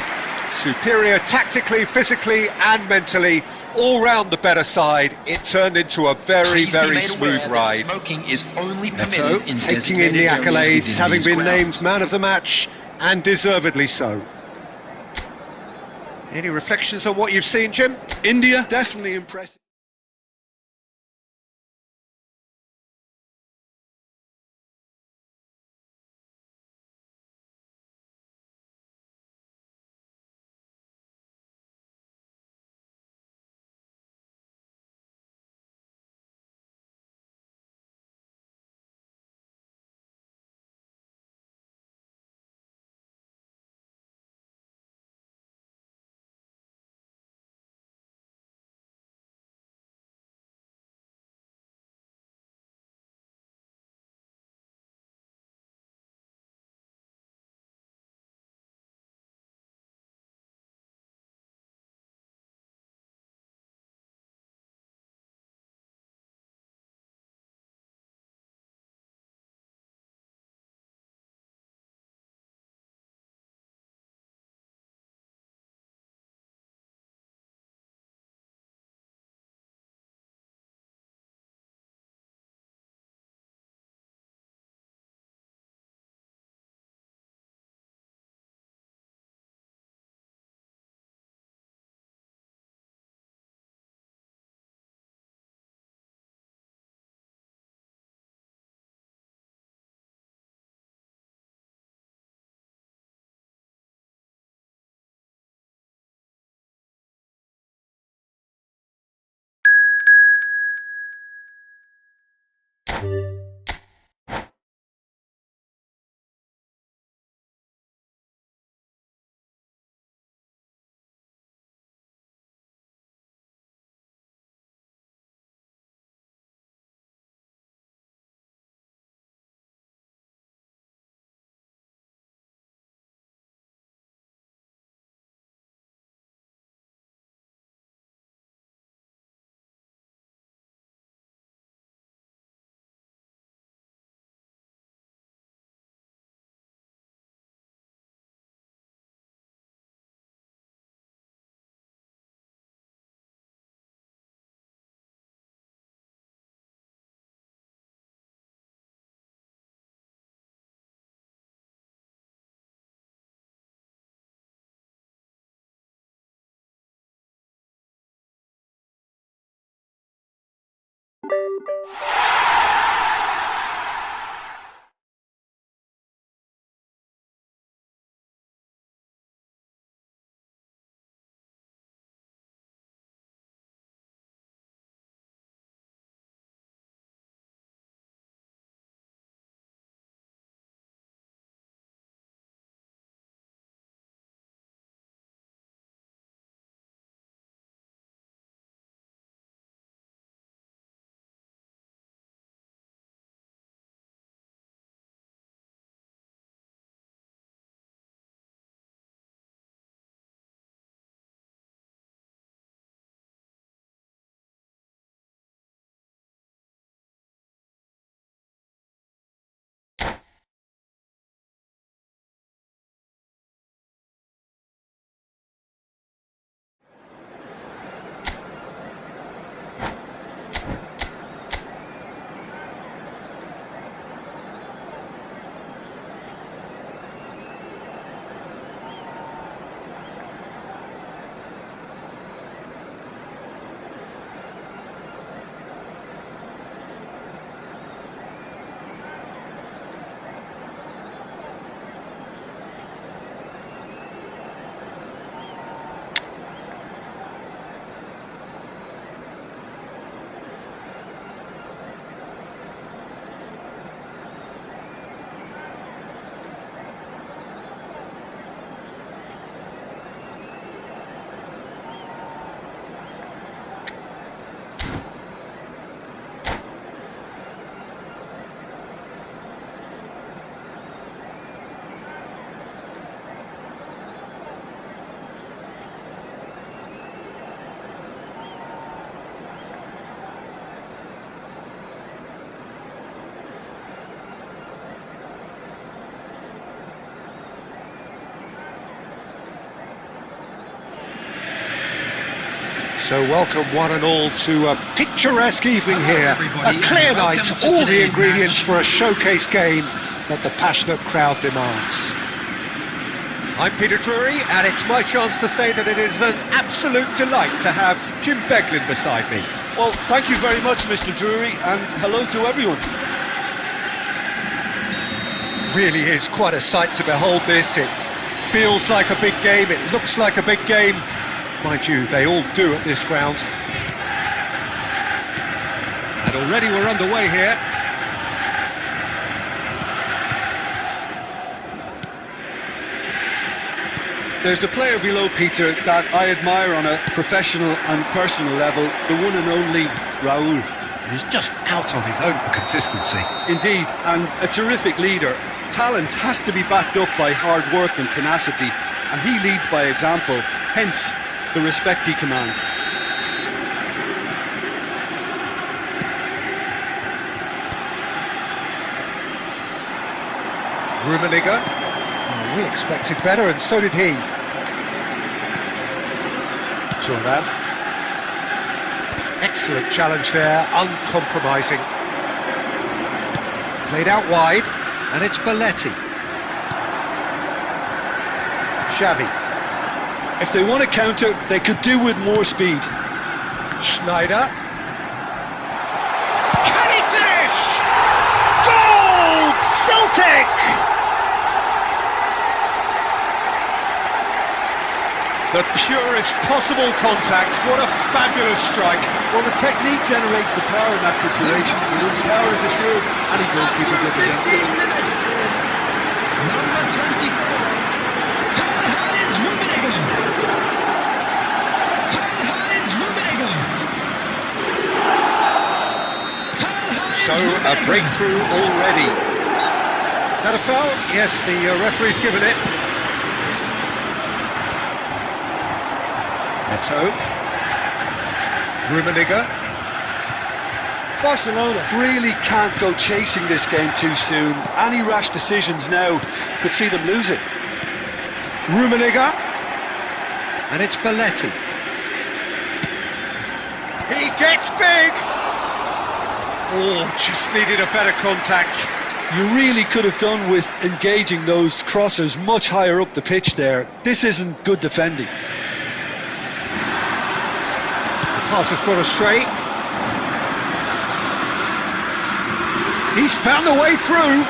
Superior tactically, physically and mentally. All round the better side. It turned into a very, very smooth ride. Smoking is only permitted Eto'o in taking in the accolades, having been named man of the match, and deservedly so. Any reflections on what you've seen, Jim? India, definitely impressive. So welcome one and all to a picturesque evening here, a clear night, all the ingredients for a showcase game that the passionate crowd demands. I'm Peter Drury, and it's my chance to say that it is an absolute delight to have Jim Beglin beside me. Well, thank you very much, Mr. Drury, and hello to everyone. Really is quite a sight to behold this. It feels like a big game, it looks like a big game. Mind you, they all do at this ground. And already we're underway here. There's a player below, Peter, that I admire on a professional and personal level, the one and only Raúl. He's just out on his own for consistency. Indeed, and a terrific leader. Talent has to be backed up by hard work and tenacity, and he leads by example, hence the respect he commands. Rummenigge. Oh, we expected better, and so did he. Thuram. Excellent challenge there, uncompromising. Played out wide, and it's Belletti. Xavi. If they want to counter, they could do with more speed. Schneider. Can he finish? Goal! Celtic! The purest possible contact. What a fabulous strike. Well, the technique generates the power in that situation. When his power is assured, any goalkeeper's up against it. 15 minutes. Number 24. Karl-Heinz Rummenigge. Karl-Heinz Rummenigge. Karl-Heinz So, a breakthrough already. That a foul? Yes, the referee's given it. Neto. Rummenigge. Barcelona really can't go chasing this game too soon. Any rash decisions now could see them lose it. Rummenigge. And it's Belletti. He gets big! Oh, just needed a better contact. You really could have done with engaging those crossers much higher up the pitch there. This isn't good defending. The pass has gone astray. He's found a way through.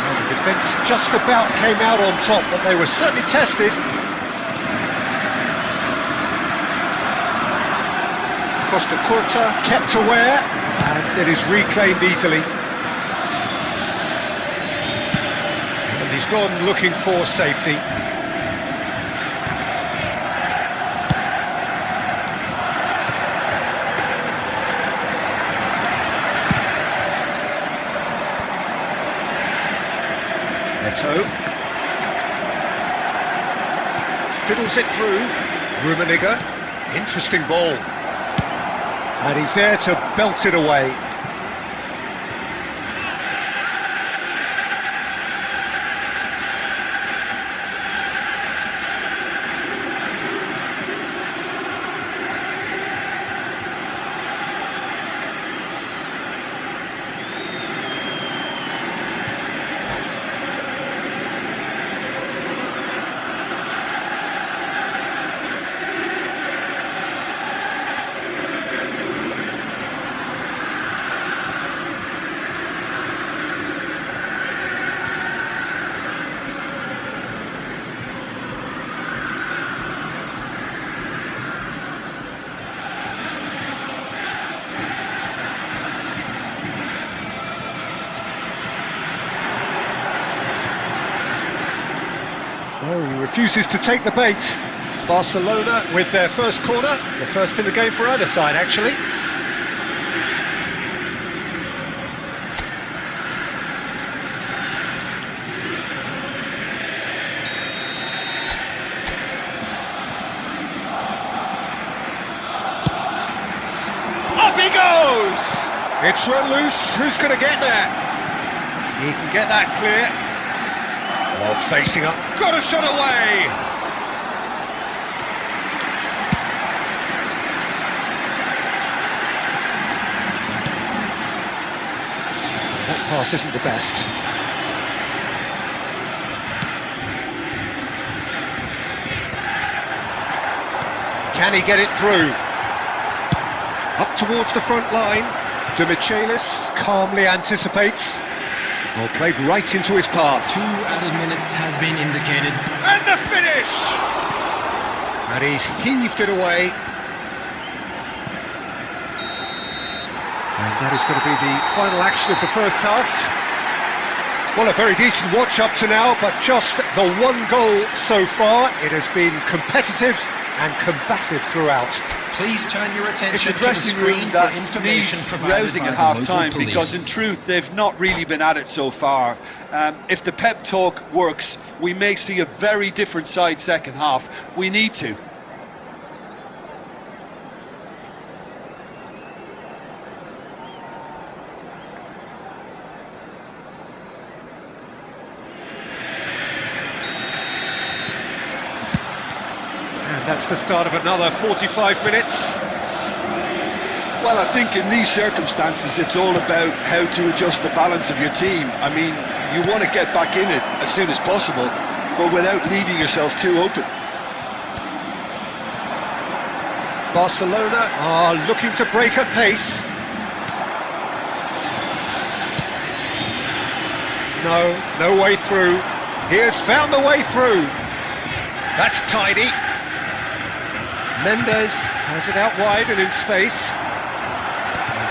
Well, the defence just about came out on top, but they were certainly tested. Costa Curta kept aware, and it is reclaimed easily. And he's gone looking for safety. Neto. Fiddles it through. Rummenigge. Interesting ball. And he's there to belt it away. Oh, he refuses to take the bait. Barcelona with their first corner, the first in the game for either side, actually. Up he goes! It's run loose, who's going to get there? He can get that clear. Oh, facing up, got a shot away! That pass isn't the best. Can he get it through? Up towards the front line. De Michelis calmly anticipates. Oh, played right into his path. 2 added minutes has been indicated. And the finish! And he's heaved it away. And that is going to be the final action of the first half. Well, a very decent watch up to now, but just the one goal so far. It has been competitive and combative throughout. Please turn your attention It's a to the dressing screen room for that information needs provided rousing by at the half-time, local because police. in truth they've not really been at it so far. If the pep talk works, we may see a very different side second half. We need to. And that's the start of another 45 minutes. Well, I think in these circumstances it's all about how to adjust the balance of your team. I mean, you want to get back in it as soon as possible, but without leaving yourself too open. Barcelona are looking to break at pace. No way through. He has found the way through. That's tidy. Mendes has it out wide and in space.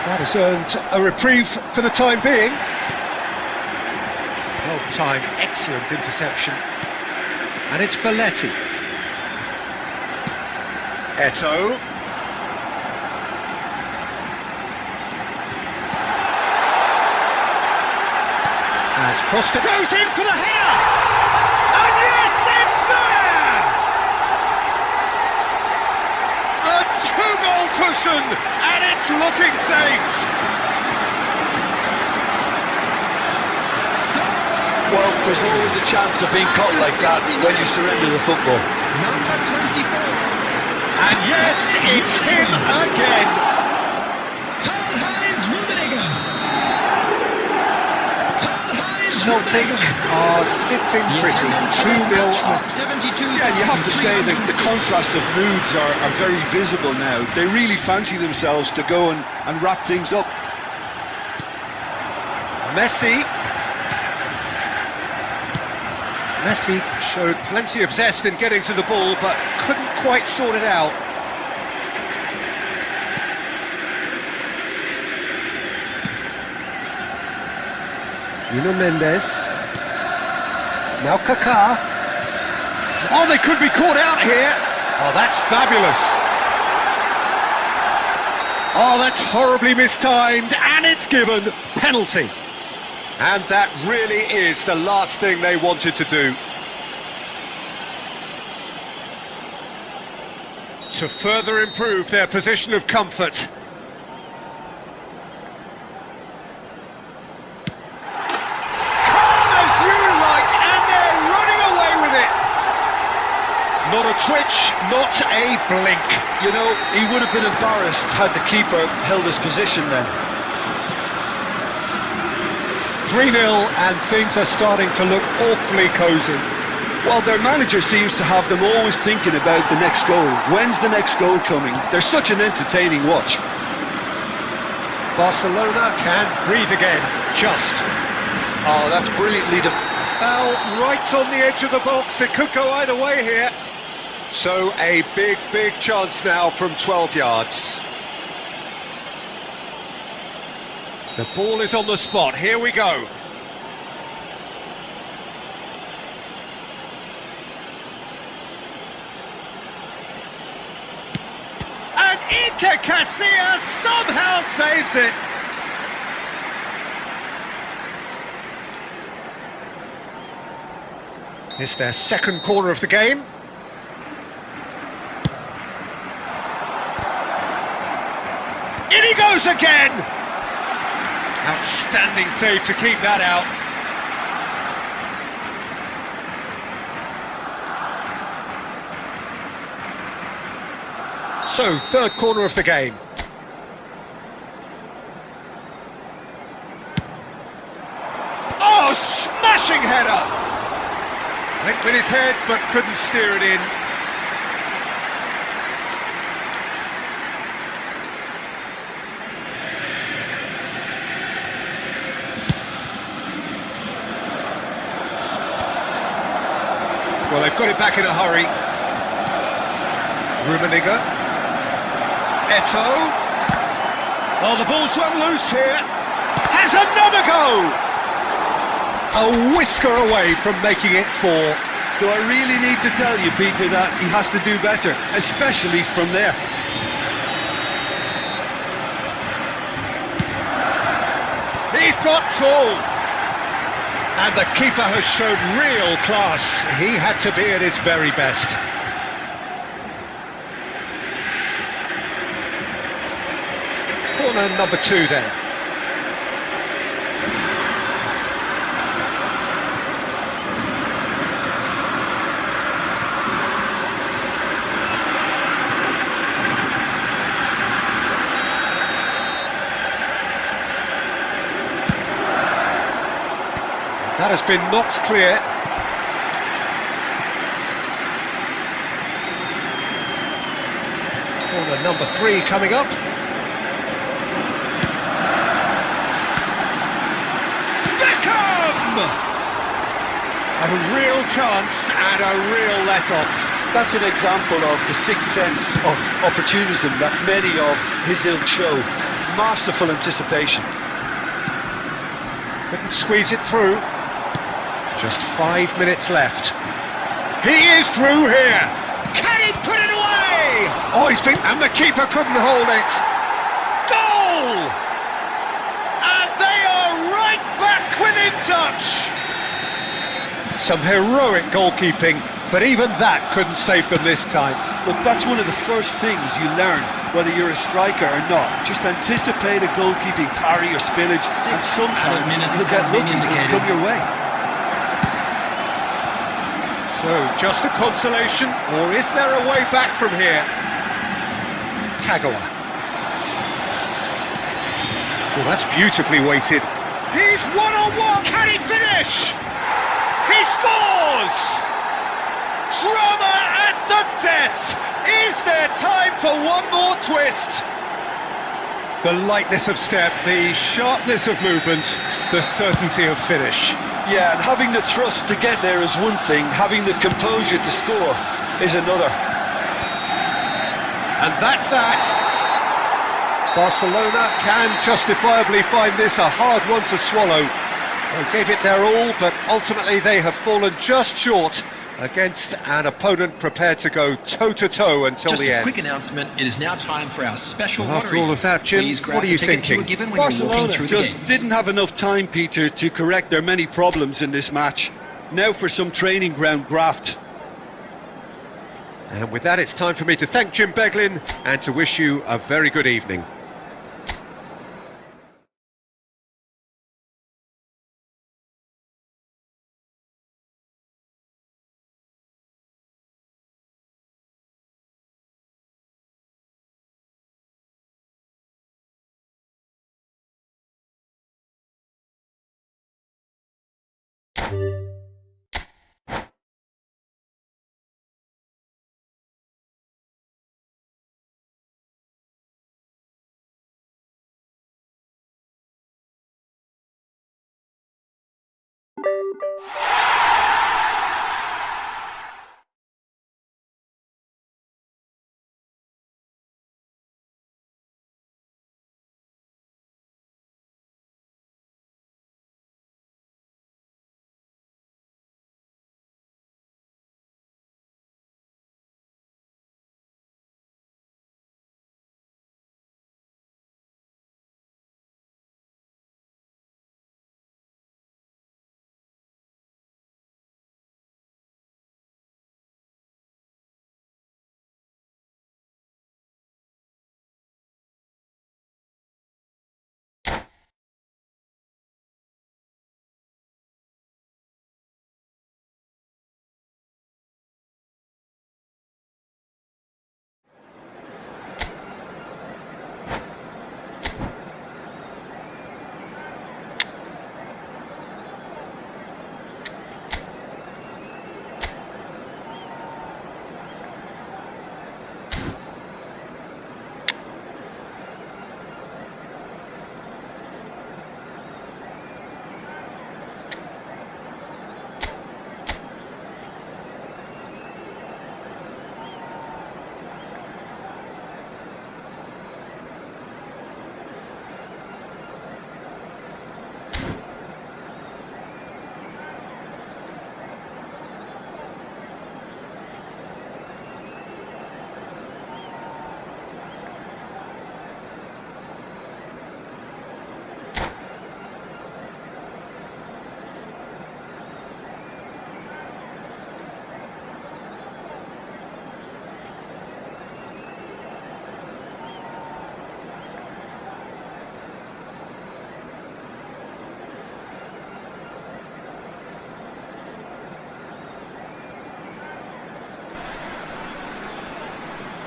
That has earned a reprieve for the time being. Well timed, excellent interception. And it's Belletti. Eto'o. Has crossed it. Goes in for the header! And yes, it's there! A two-goal cushion, and it's looking safe. Well, there's always a chance of being caught like that when you surrender the football. Number 24. And yes, it's him again. Karl-Heinz Rummenigge. Celtic are sitting pretty, 2-0 up. 72. Yeah, and you have to say that the contrast of moods are very visible now. They really fancy themselves to go and wrap things up. Messi showed plenty of zest in getting to the ball, but couldn't quite sort it out. Mendes. Now Kaká. Oh, they could be caught out here. Oh, that's fabulous. Oh, that's horribly mistimed, and it's given. Penalty. And that really is the last thing they wanted to do. To further improve their position of comfort. Calm as you like, and they're running away with it. Not a twitch, not a blink. You know, he would have been embarrassed had the keeper held his position then. 3-0, and things are starting to look awfully cosy. Well, their manager seems to have them always thinking about the next goal. When's the next goal coming? They're such an entertaining watch. Barcelona can breathe again, just. Oh, that's brilliantly done. Foul right on the edge of the box, it could go either way here. So a big chance now from 12 yards. The ball is on the spot, here we go. And Iker Casillas somehow saves it. It's their second corner of the game. In he goes again! Outstanding save to keep that out. So, third corner of the game. Oh, smashing header! Went with his head, but couldn't steer it in. Well, they've got it back in a hurry. Rummenigge. Eto'o. Oh, the ball's run loose here. Has another go! A whisker away from making it 4. Do I really need to tell you, Peter, that he has to do better, especially from there? He's got tall. And the keeper has shown real class. He had to be at his very best. Corner number 2 then. That has been knocked clear. Corner number 3 coming up. Beckham! A real chance and a real let-off. That's an example of the sixth sense of opportunism that many of his ilk show. Masterful anticipation. Couldn't squeeze it through. Just 5 minutes left. He is through here. Can he put it away? Oh, and the keeper couldn't hold it. Goal! And they are right back within touch. Some heroic goalkeeping, but even that couldn't save them this time. Look, that's one of the first things you learn, whether you're a striker or not. Just anticipate a goalkeeping parry or spillage, and sometimes you'll get lucky, it'll come your way. So, just a consolation, or is there a way back from here? Kagawa. Well, that's beautifully weighted. He's one-on-one! Can he finish? He scores! Drama at the death! Is there time for one more twist? The lightness of step, the sharpness of movement, the certainty of finish. Yeah, and having the thrust to get there is one thing, having the composure to score is another. And that's that. Barcelona can justifiably find this a hard one to swallow. They gave it their all, but ultimately they have fallen just short against an opponent prepared to go toe-to-toe until the end. Just a quick announcement, it is now time for our special Well, after lottery. all of that, Jim, Please grab what are you the tickets thinking? were given when you were walking Barcelona through the Just gates. didn't have enough time, Peter, to correct their many problems in this match. Now for some training ground graft. And with that, it's time for me to thank Jim Beglin and to wish you a very good evening.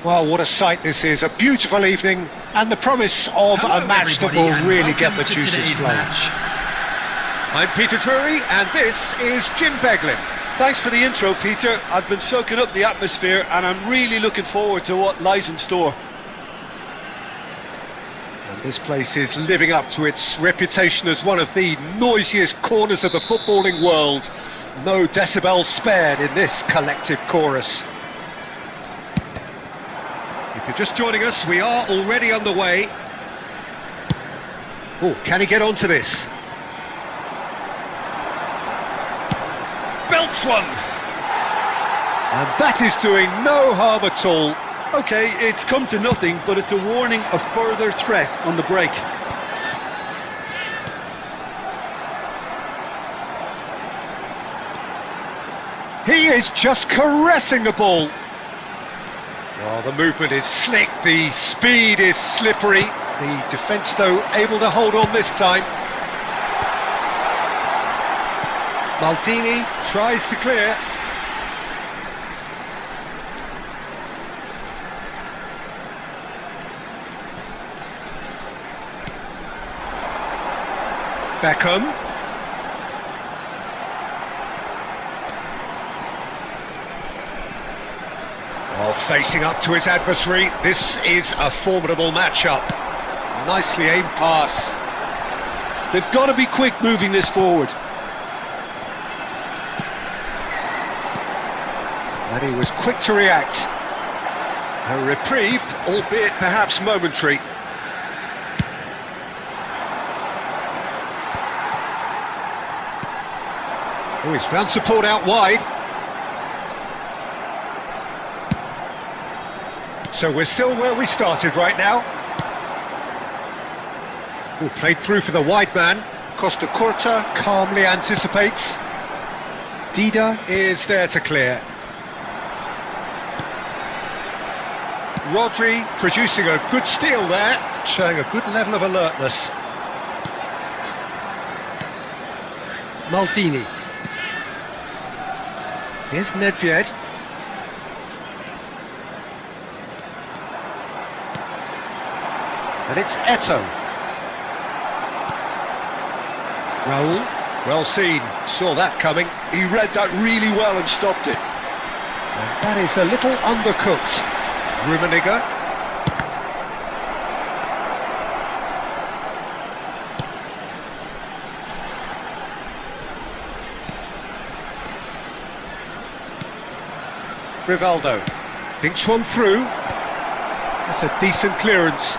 Well, what a sight this is, a beautiful evening, and the promise of Hello, a match that will everybody, really and get the welcome to juices today's flowing. match. I'm Peter Drury, and this is Jim Beglin. Thanks for the intro, Peter. I've been soaking up the atmosphere and I'm really looking forward to what lies in store. And this place is living up to its reputation as one of the noisiest corners of the footballing world. No decibels spared in this collective chorus. If you're just joining us, we are already on the way. Oh, can he get onto this? Belts one! And that is doing no harm at all. Okay, it's come to nothing, but it's a warning of further threat on the break. He is just caressing the ball. Well, the movement is slick, the speed is slippery. The defence, though, able to hold on this time. Maldini tries to clear. Beckham. Oh, facing up to his adversary. This is a formidable matchup. Nicely aimed pass. They've got to be quick moving this forward. And he was quick to react. A reprieve, albeit perhaps momentary. Oh, he's found support out wide. So we're still where we started right now. Oh, played through for the wide man. Costa Curta calmly anticipates. Dida is there to clear. Rodri producing a good steal there, showing a good level of alertness. Maldini. Here's Nedved. And it's Eto'o. Raul, well seen, saw that coming. He read that really well and stopped it. And that is a little undercooked. Rummenigge. Rivaldo. Dinks one through. That's a decent clearance.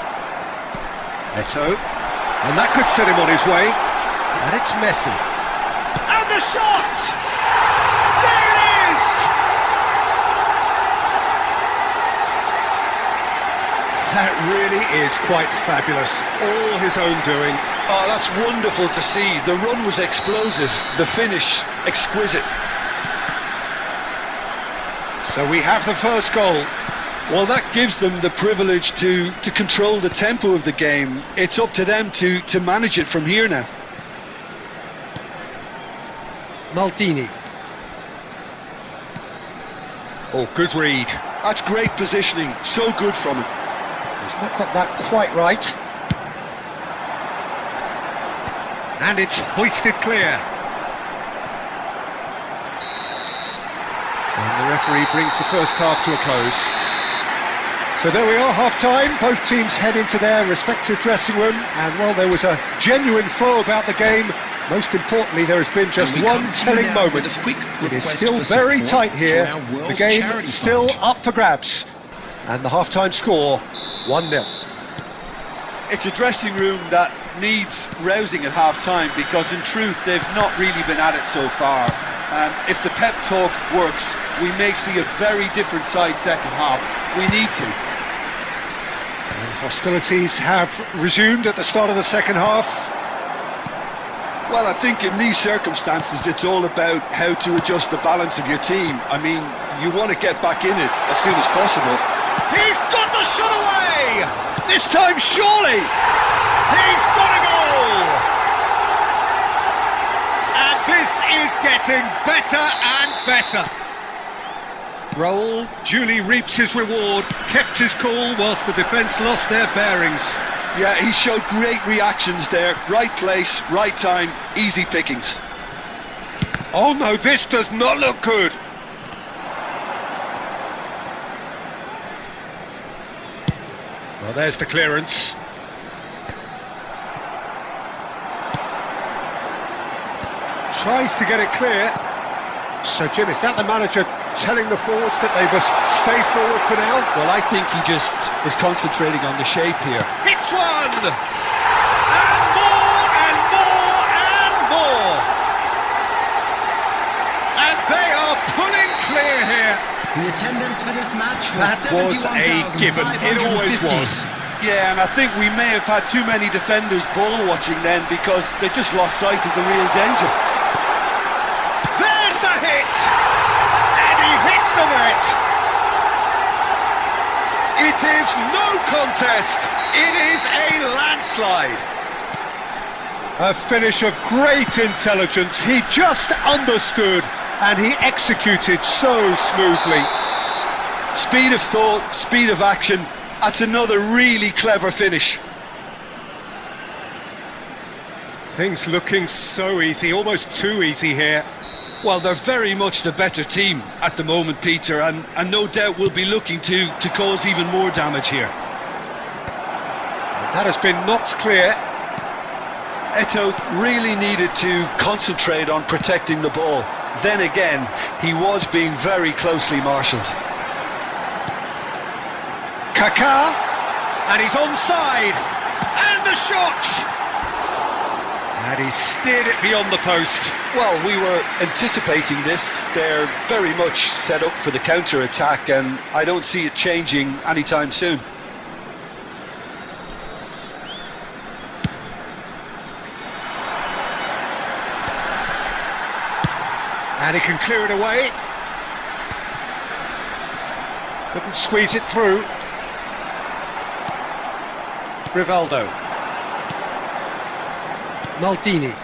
Eto'o. And that could set him on his way. And it's Messi. And the shot! There it is! That really is quite fabulous. All his own doing. Oh, that's wonderful to see. The run was explosive, the finish exquisite. So we have the first goal. Well, that gives them the privilege to control the tempo of the game. It's up to them to manage it from here now. Maldini. Oh, good read. That's great positioning, so good from him. He's not got that quite right. And it's hoisted clear. And the referee brings the first half to a close. So there we are, half-time. Both teams head into their respective dressing room. And while there was a genuine flow about the game, most importantly, there has been just one telling moment. It is still very tight here. The game still up for grabs. And the half-time score, 1-0. It's a dressing room that needs rousing at half-time because in truth they've not really been at it so far. If the pep talk works, we may see a very different side second half. We need to. And hostilities have resumed at the start of the second half. Well, I think in these circumstances it's all about how to adjust the balance of your team. I mean, you want to get back in it as soon as possible. He's got the shot away! This time, surely! He's got a goal! And this is getting better and better. Raul duly reaped his reward, kept his cool whilst the defence lost their bearings. Yeah, he showed great reactions there. Right place, right time, easy pickings. Oh no, this does not look good. Well, there's the clearance. Tries to get it clear. So, Jim, is that the manager telling the forwards that they must stay forward for now? Well, I think he just is concentrating on the shape here. Hits one! And more, and more, and more! And they are pulling clear here. The attendance for this match That was a given. It always was. Yeah, and I think we may have had too many defenders ball watching then because they just lost sight of the real danger. There's the hit! And he hits the net! It is no contest. It is a landslide. A finish of great intelligence. He just understood and he executed so smoothly. Speed of thought, speed of action. That's another really clever finish. Things looking so easy, almost too easy here. Well, they're very much the better team at the moment, Peter, and no doubt will be looking to cause even more damage here. That has been knocked clear. Eto'o really needed to concentrate on protecting the ball. Then again, he was being very closely marshalled. Kaká, and he's onside, and the shot! And he steered it beyond the post. Well, we were anticipating this. They're very much set up for the counter-attack, and I don't see it changing anytime soon. And he can clear it away. Couldn't squeeze it through. Rivaldo. Maldini.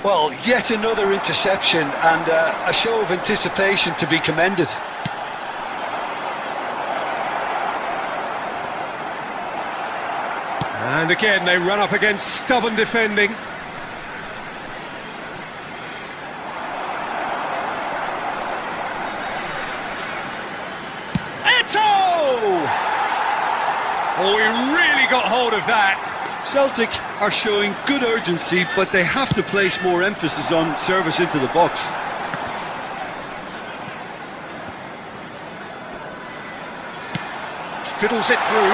Well, yet another interception and a show of anticipation to be commended. And again they run up against stubborn defending. Oh, he really got hold of that. Celtic are showing good urgency, but they have to place more emphasis on service into the box. Fiddles it through.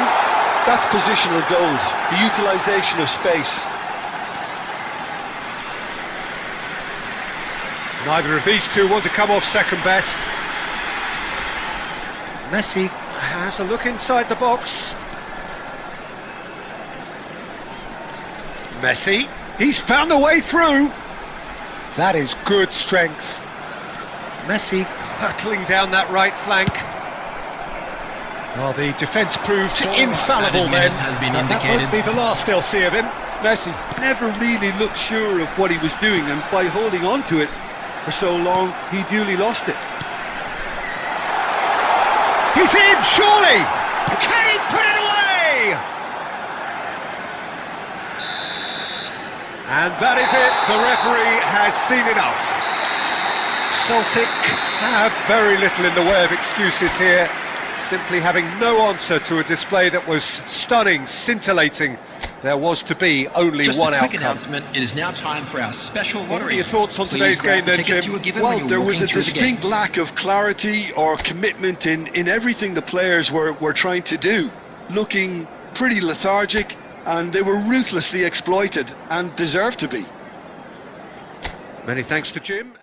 That's positional gold, the utilisation of space. Neither of these two want to come off second best. Messi has a look inside the box. Messi, he's found a way through. That is good strength. Messi hurtling down that right flank. Well, the defence proved infallible then. And that won't be the last they'll see of him. Messi never really looked sure of what he was doing, and by holding on to it for so long, he duly lost it. He's in, surely! Can he put it away? And that is it, the referee has seen enough. Celtic have very little in the way of excuses here, simply having no answer to a display that was stunning, scintillating. There was to be only one outcome. Announcement. It is now time for our special lottery. What are your thoughts on today's game then, Jim? Well, there was a distinct lack of clarity or commitment in everything the players were trying to do. Looking pretty lethargic, and they were ruthlessly exploited and deserved to be. Many thanks to Jim.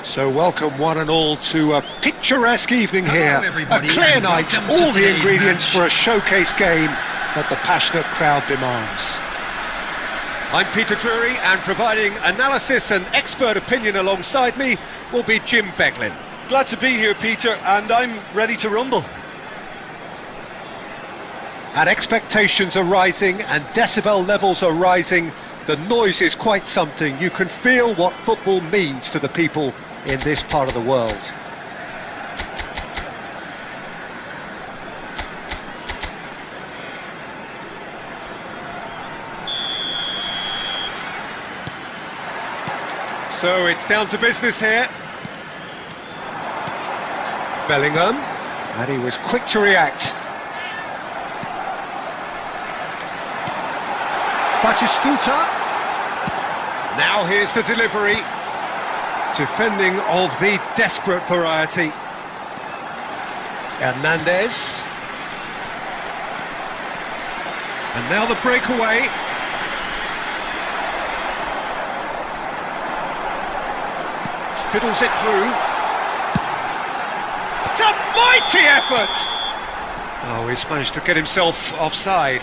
So welcome one and all to a picturesque evening here, everybody, a clear and night, welcome to all the today's ingredients match. for a showcase game that the passionate crowd demands. I'm Peter Drury, and providing analysis and expert opinion alongside me will be Jim Beglin. Glad to be here, Peter, and I'm ready to rumble. And expectations are rising and decibel levels are rising. The noise is quite something. You can feel what football means to the people in this part of the world. So it's down to business here. Bellingham, and he was quick to react. Batistuta. Now here's the delivery. Defending of the desperate variety. Hernandez. And now the breakaway. Fiddles it through. It's a mighty effort! Oh, he's managed to get himself offside.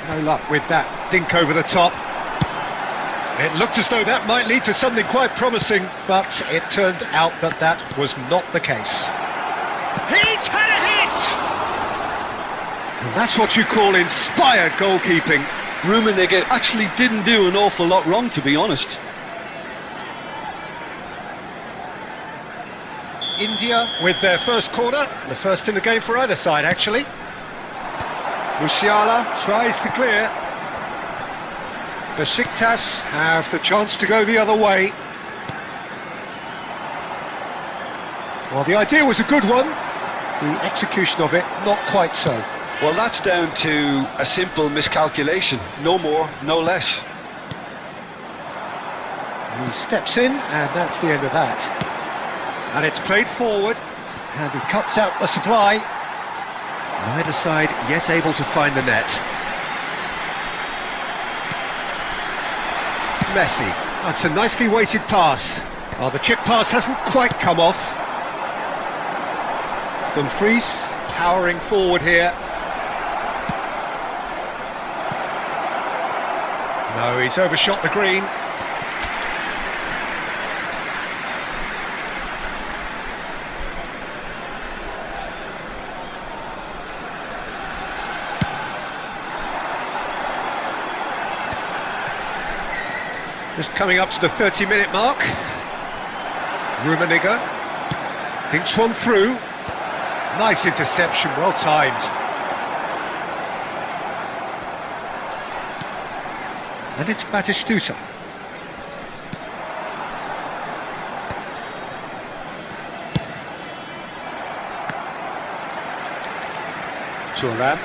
No luck with that dink over the top. It looked as though that might lead to something quite promising, but it turned out that that was not the case. He's had a hit! And that's what you call inspired goalkeeping. Rummenigge actually didn't do an awful lot wrong, to be honest. India with their first corner, the first in the game for either side actually. Musiala tries to clear. Besiktas have the chance to go the other way. Well, the idea was a good one, the execution of it not quite so. Well, that's down to a simple miscalculation. No more, no less. He steps in, and that's the end of that. And it's played forward, and he cuts out the supply. Neither side yet able to find the net. Messi, that's a nicely weighted pass. Oh, the chip pass hasn't quite come off. Dumfries powering forward here. No, he's overshot the green. Just coming up to the 30-minute mark. Rummenigge dinks one through. Nice interception, well timed. And it's Batistuta. Thuram.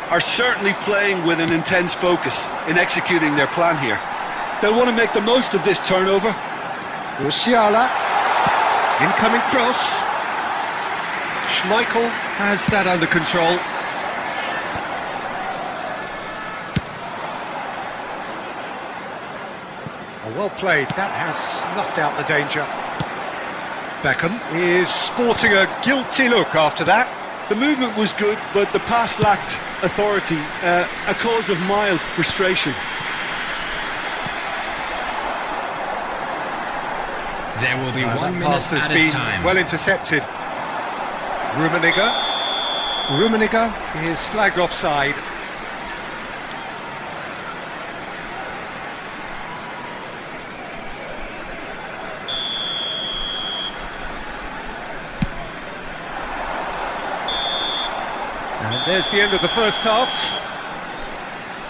Are certainly playing with an intense focus in executing their plan here. They'll want to make the most of this turnover. Musiala. Incoming cross. Schmeichel has that under control. Oh, well played, that has snuffed out the danger. Beckham is sporting a guilty look after that. The movement was good, but the pass lacked authority, a cause of mild frustration. There will be 1 That minute pass has at a been time. well intercepted. Rummenigge is flagged offside. And there's the end of the first half.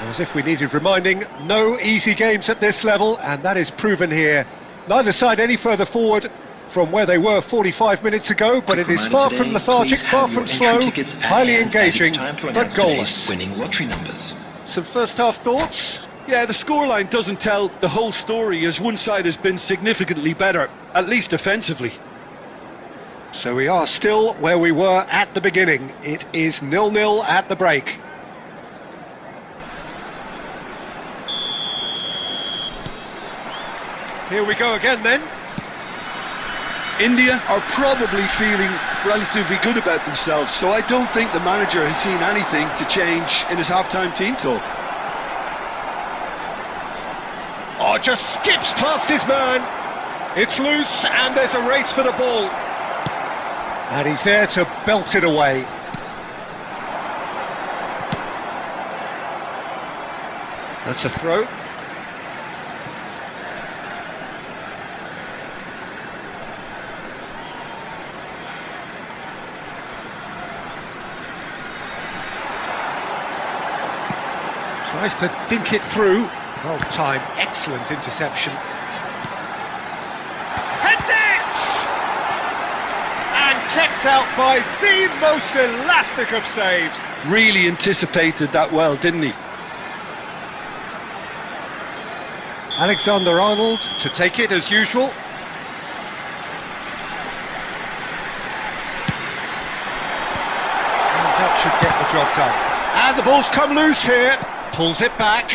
As if we needed reminding, no easy games at this level, and that is proven here. Neither side any further forward from where they were 45 minutes ago, but it is far from lethargic, far from slow, highly engaging, but goalless. Winning lottery numbers. Some first half thoughts? Yeah, the scoreline doesn't tell the whole story, as one side has been significantly better, at least offensively. So we are still where we were at the beginning. It is 0-0 at the break. Here we go again then. India are probably feeling relatively good about themselves, so I don't think the manager has seen anything to change in his half-time team talk. Oh, just skips past his man. It's loose and there's a race for the ball. And he's there to belt it away. That's a throw. Tries to dink it through. Well timed, excellent interception. Heads it! And kept out by the most elastic of saves. Really anticipated that well, didn't he? Alexander-Arnold to take it as usual. And that should get the job done. And the ball's come loose here. Pulls it back.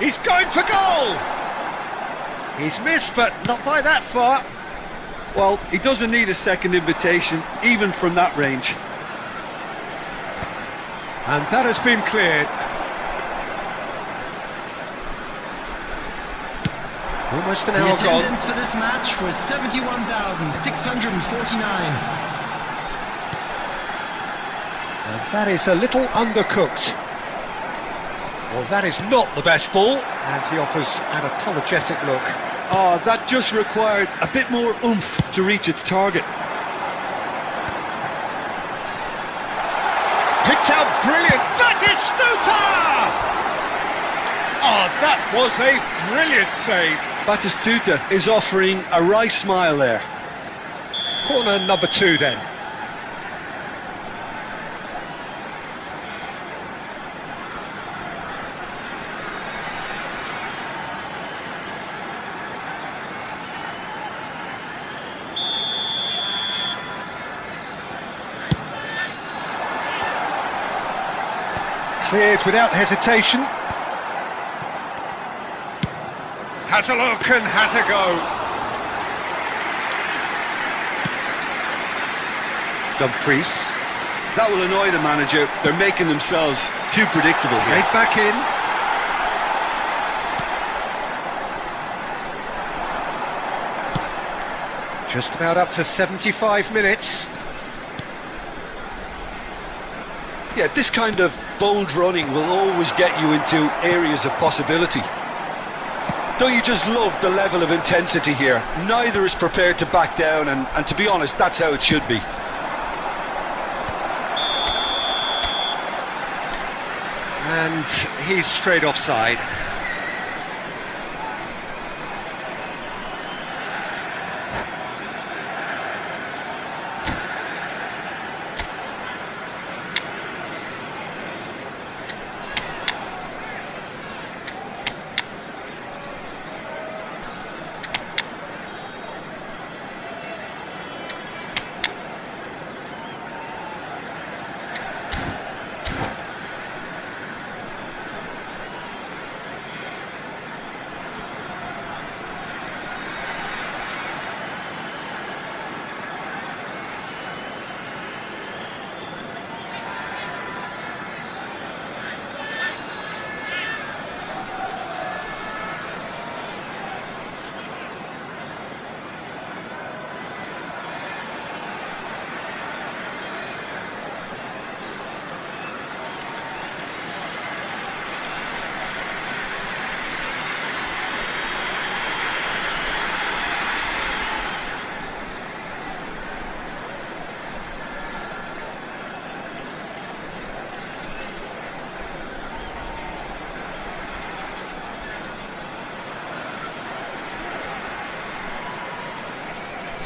He's going for goal! He's missed, but not by that far. Well, he doesn't need a second invitation, even from that range. And that has been cleared. Almost an The hour gone. attendance for this match was 71,649. And that is a little undercooked. Well, that is not the best ball, and he offers an apologetic look. Oh, that just required a bit more oomph to reach its target. Picked out brilliant, Batistuta! Oh, that was a brilliant save. Batistuta is offering a right smile there. Corner number 2 then. Cleared without hesitation. Has a look and has a go. Dumfries. That will annoy the manager. They're making themselves too predictable here. Made back in. Just about up to 75 minutes. Yeah, this kind of bold running will always get you into areas of possibility. Don't you just love the level of intensity here? Neither is prepared to back down, and to be honest, that's how it should be. And he's straight offside.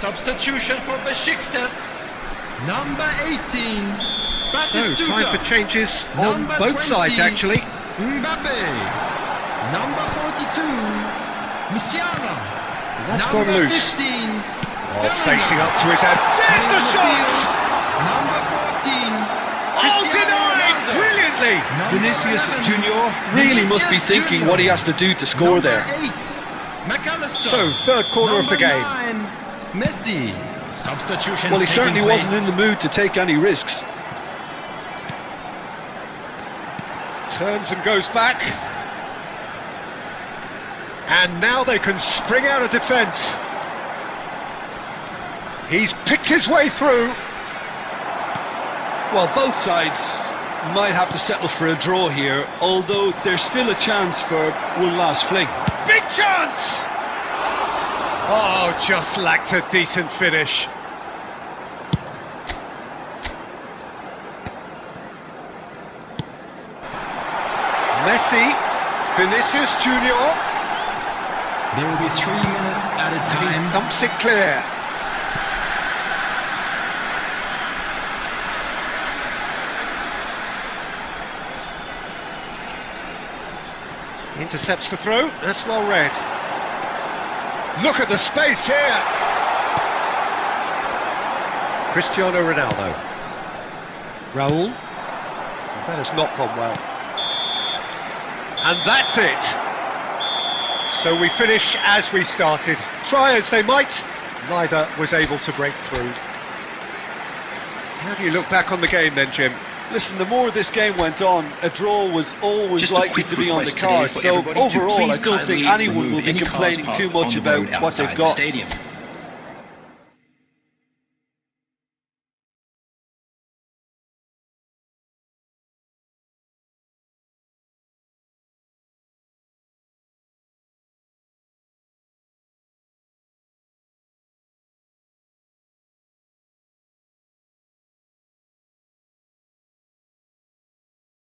Substitution for Besiktas. Number 18. So, Batistuta. time for changes on Number both 20, sides, actually. Mbappe. Number 42. Musiala. And that's Number gone loose. 15. Oh, Bellingham. facing up to his head. There's the Playing shot! field. Number 14. Oh, Cristiano denied! Ronaldo. Brilliantly! Number Vinicius 11, Junior really must be Vinicius thinking Junior. what he has to do to score Number there. 8. McAllister. So, third corner of the Number game. 9. Messi. Substitution. Well, he certainly wasn't in the mood to take any risks. Turns and goes back. And now they can spring out of defence. He's picked his way through. Well, both sides might have to settle for a draw here, although there's still a chance for one last fling. Big chance! Oh, just lacked a decent finish. Messi, Vinicius Junior, There will be 3 minutes at a he time. thumps it clear. Intercepts the throw, that's well read. Look at the space here! Cristiano Ronaldo. Raul. That has not gone well. And that's it! So we finish as we started. Try as they might, neither was able to break through. How do you look back on the game then, Jim? Listen, the more this game went on, a draw was always Just a likely quick to be on the request today card. for So everybody to overall, please I don't think kindly anyone will remove be any cars complaining parked too on much the about road what they've outside the got. stadium.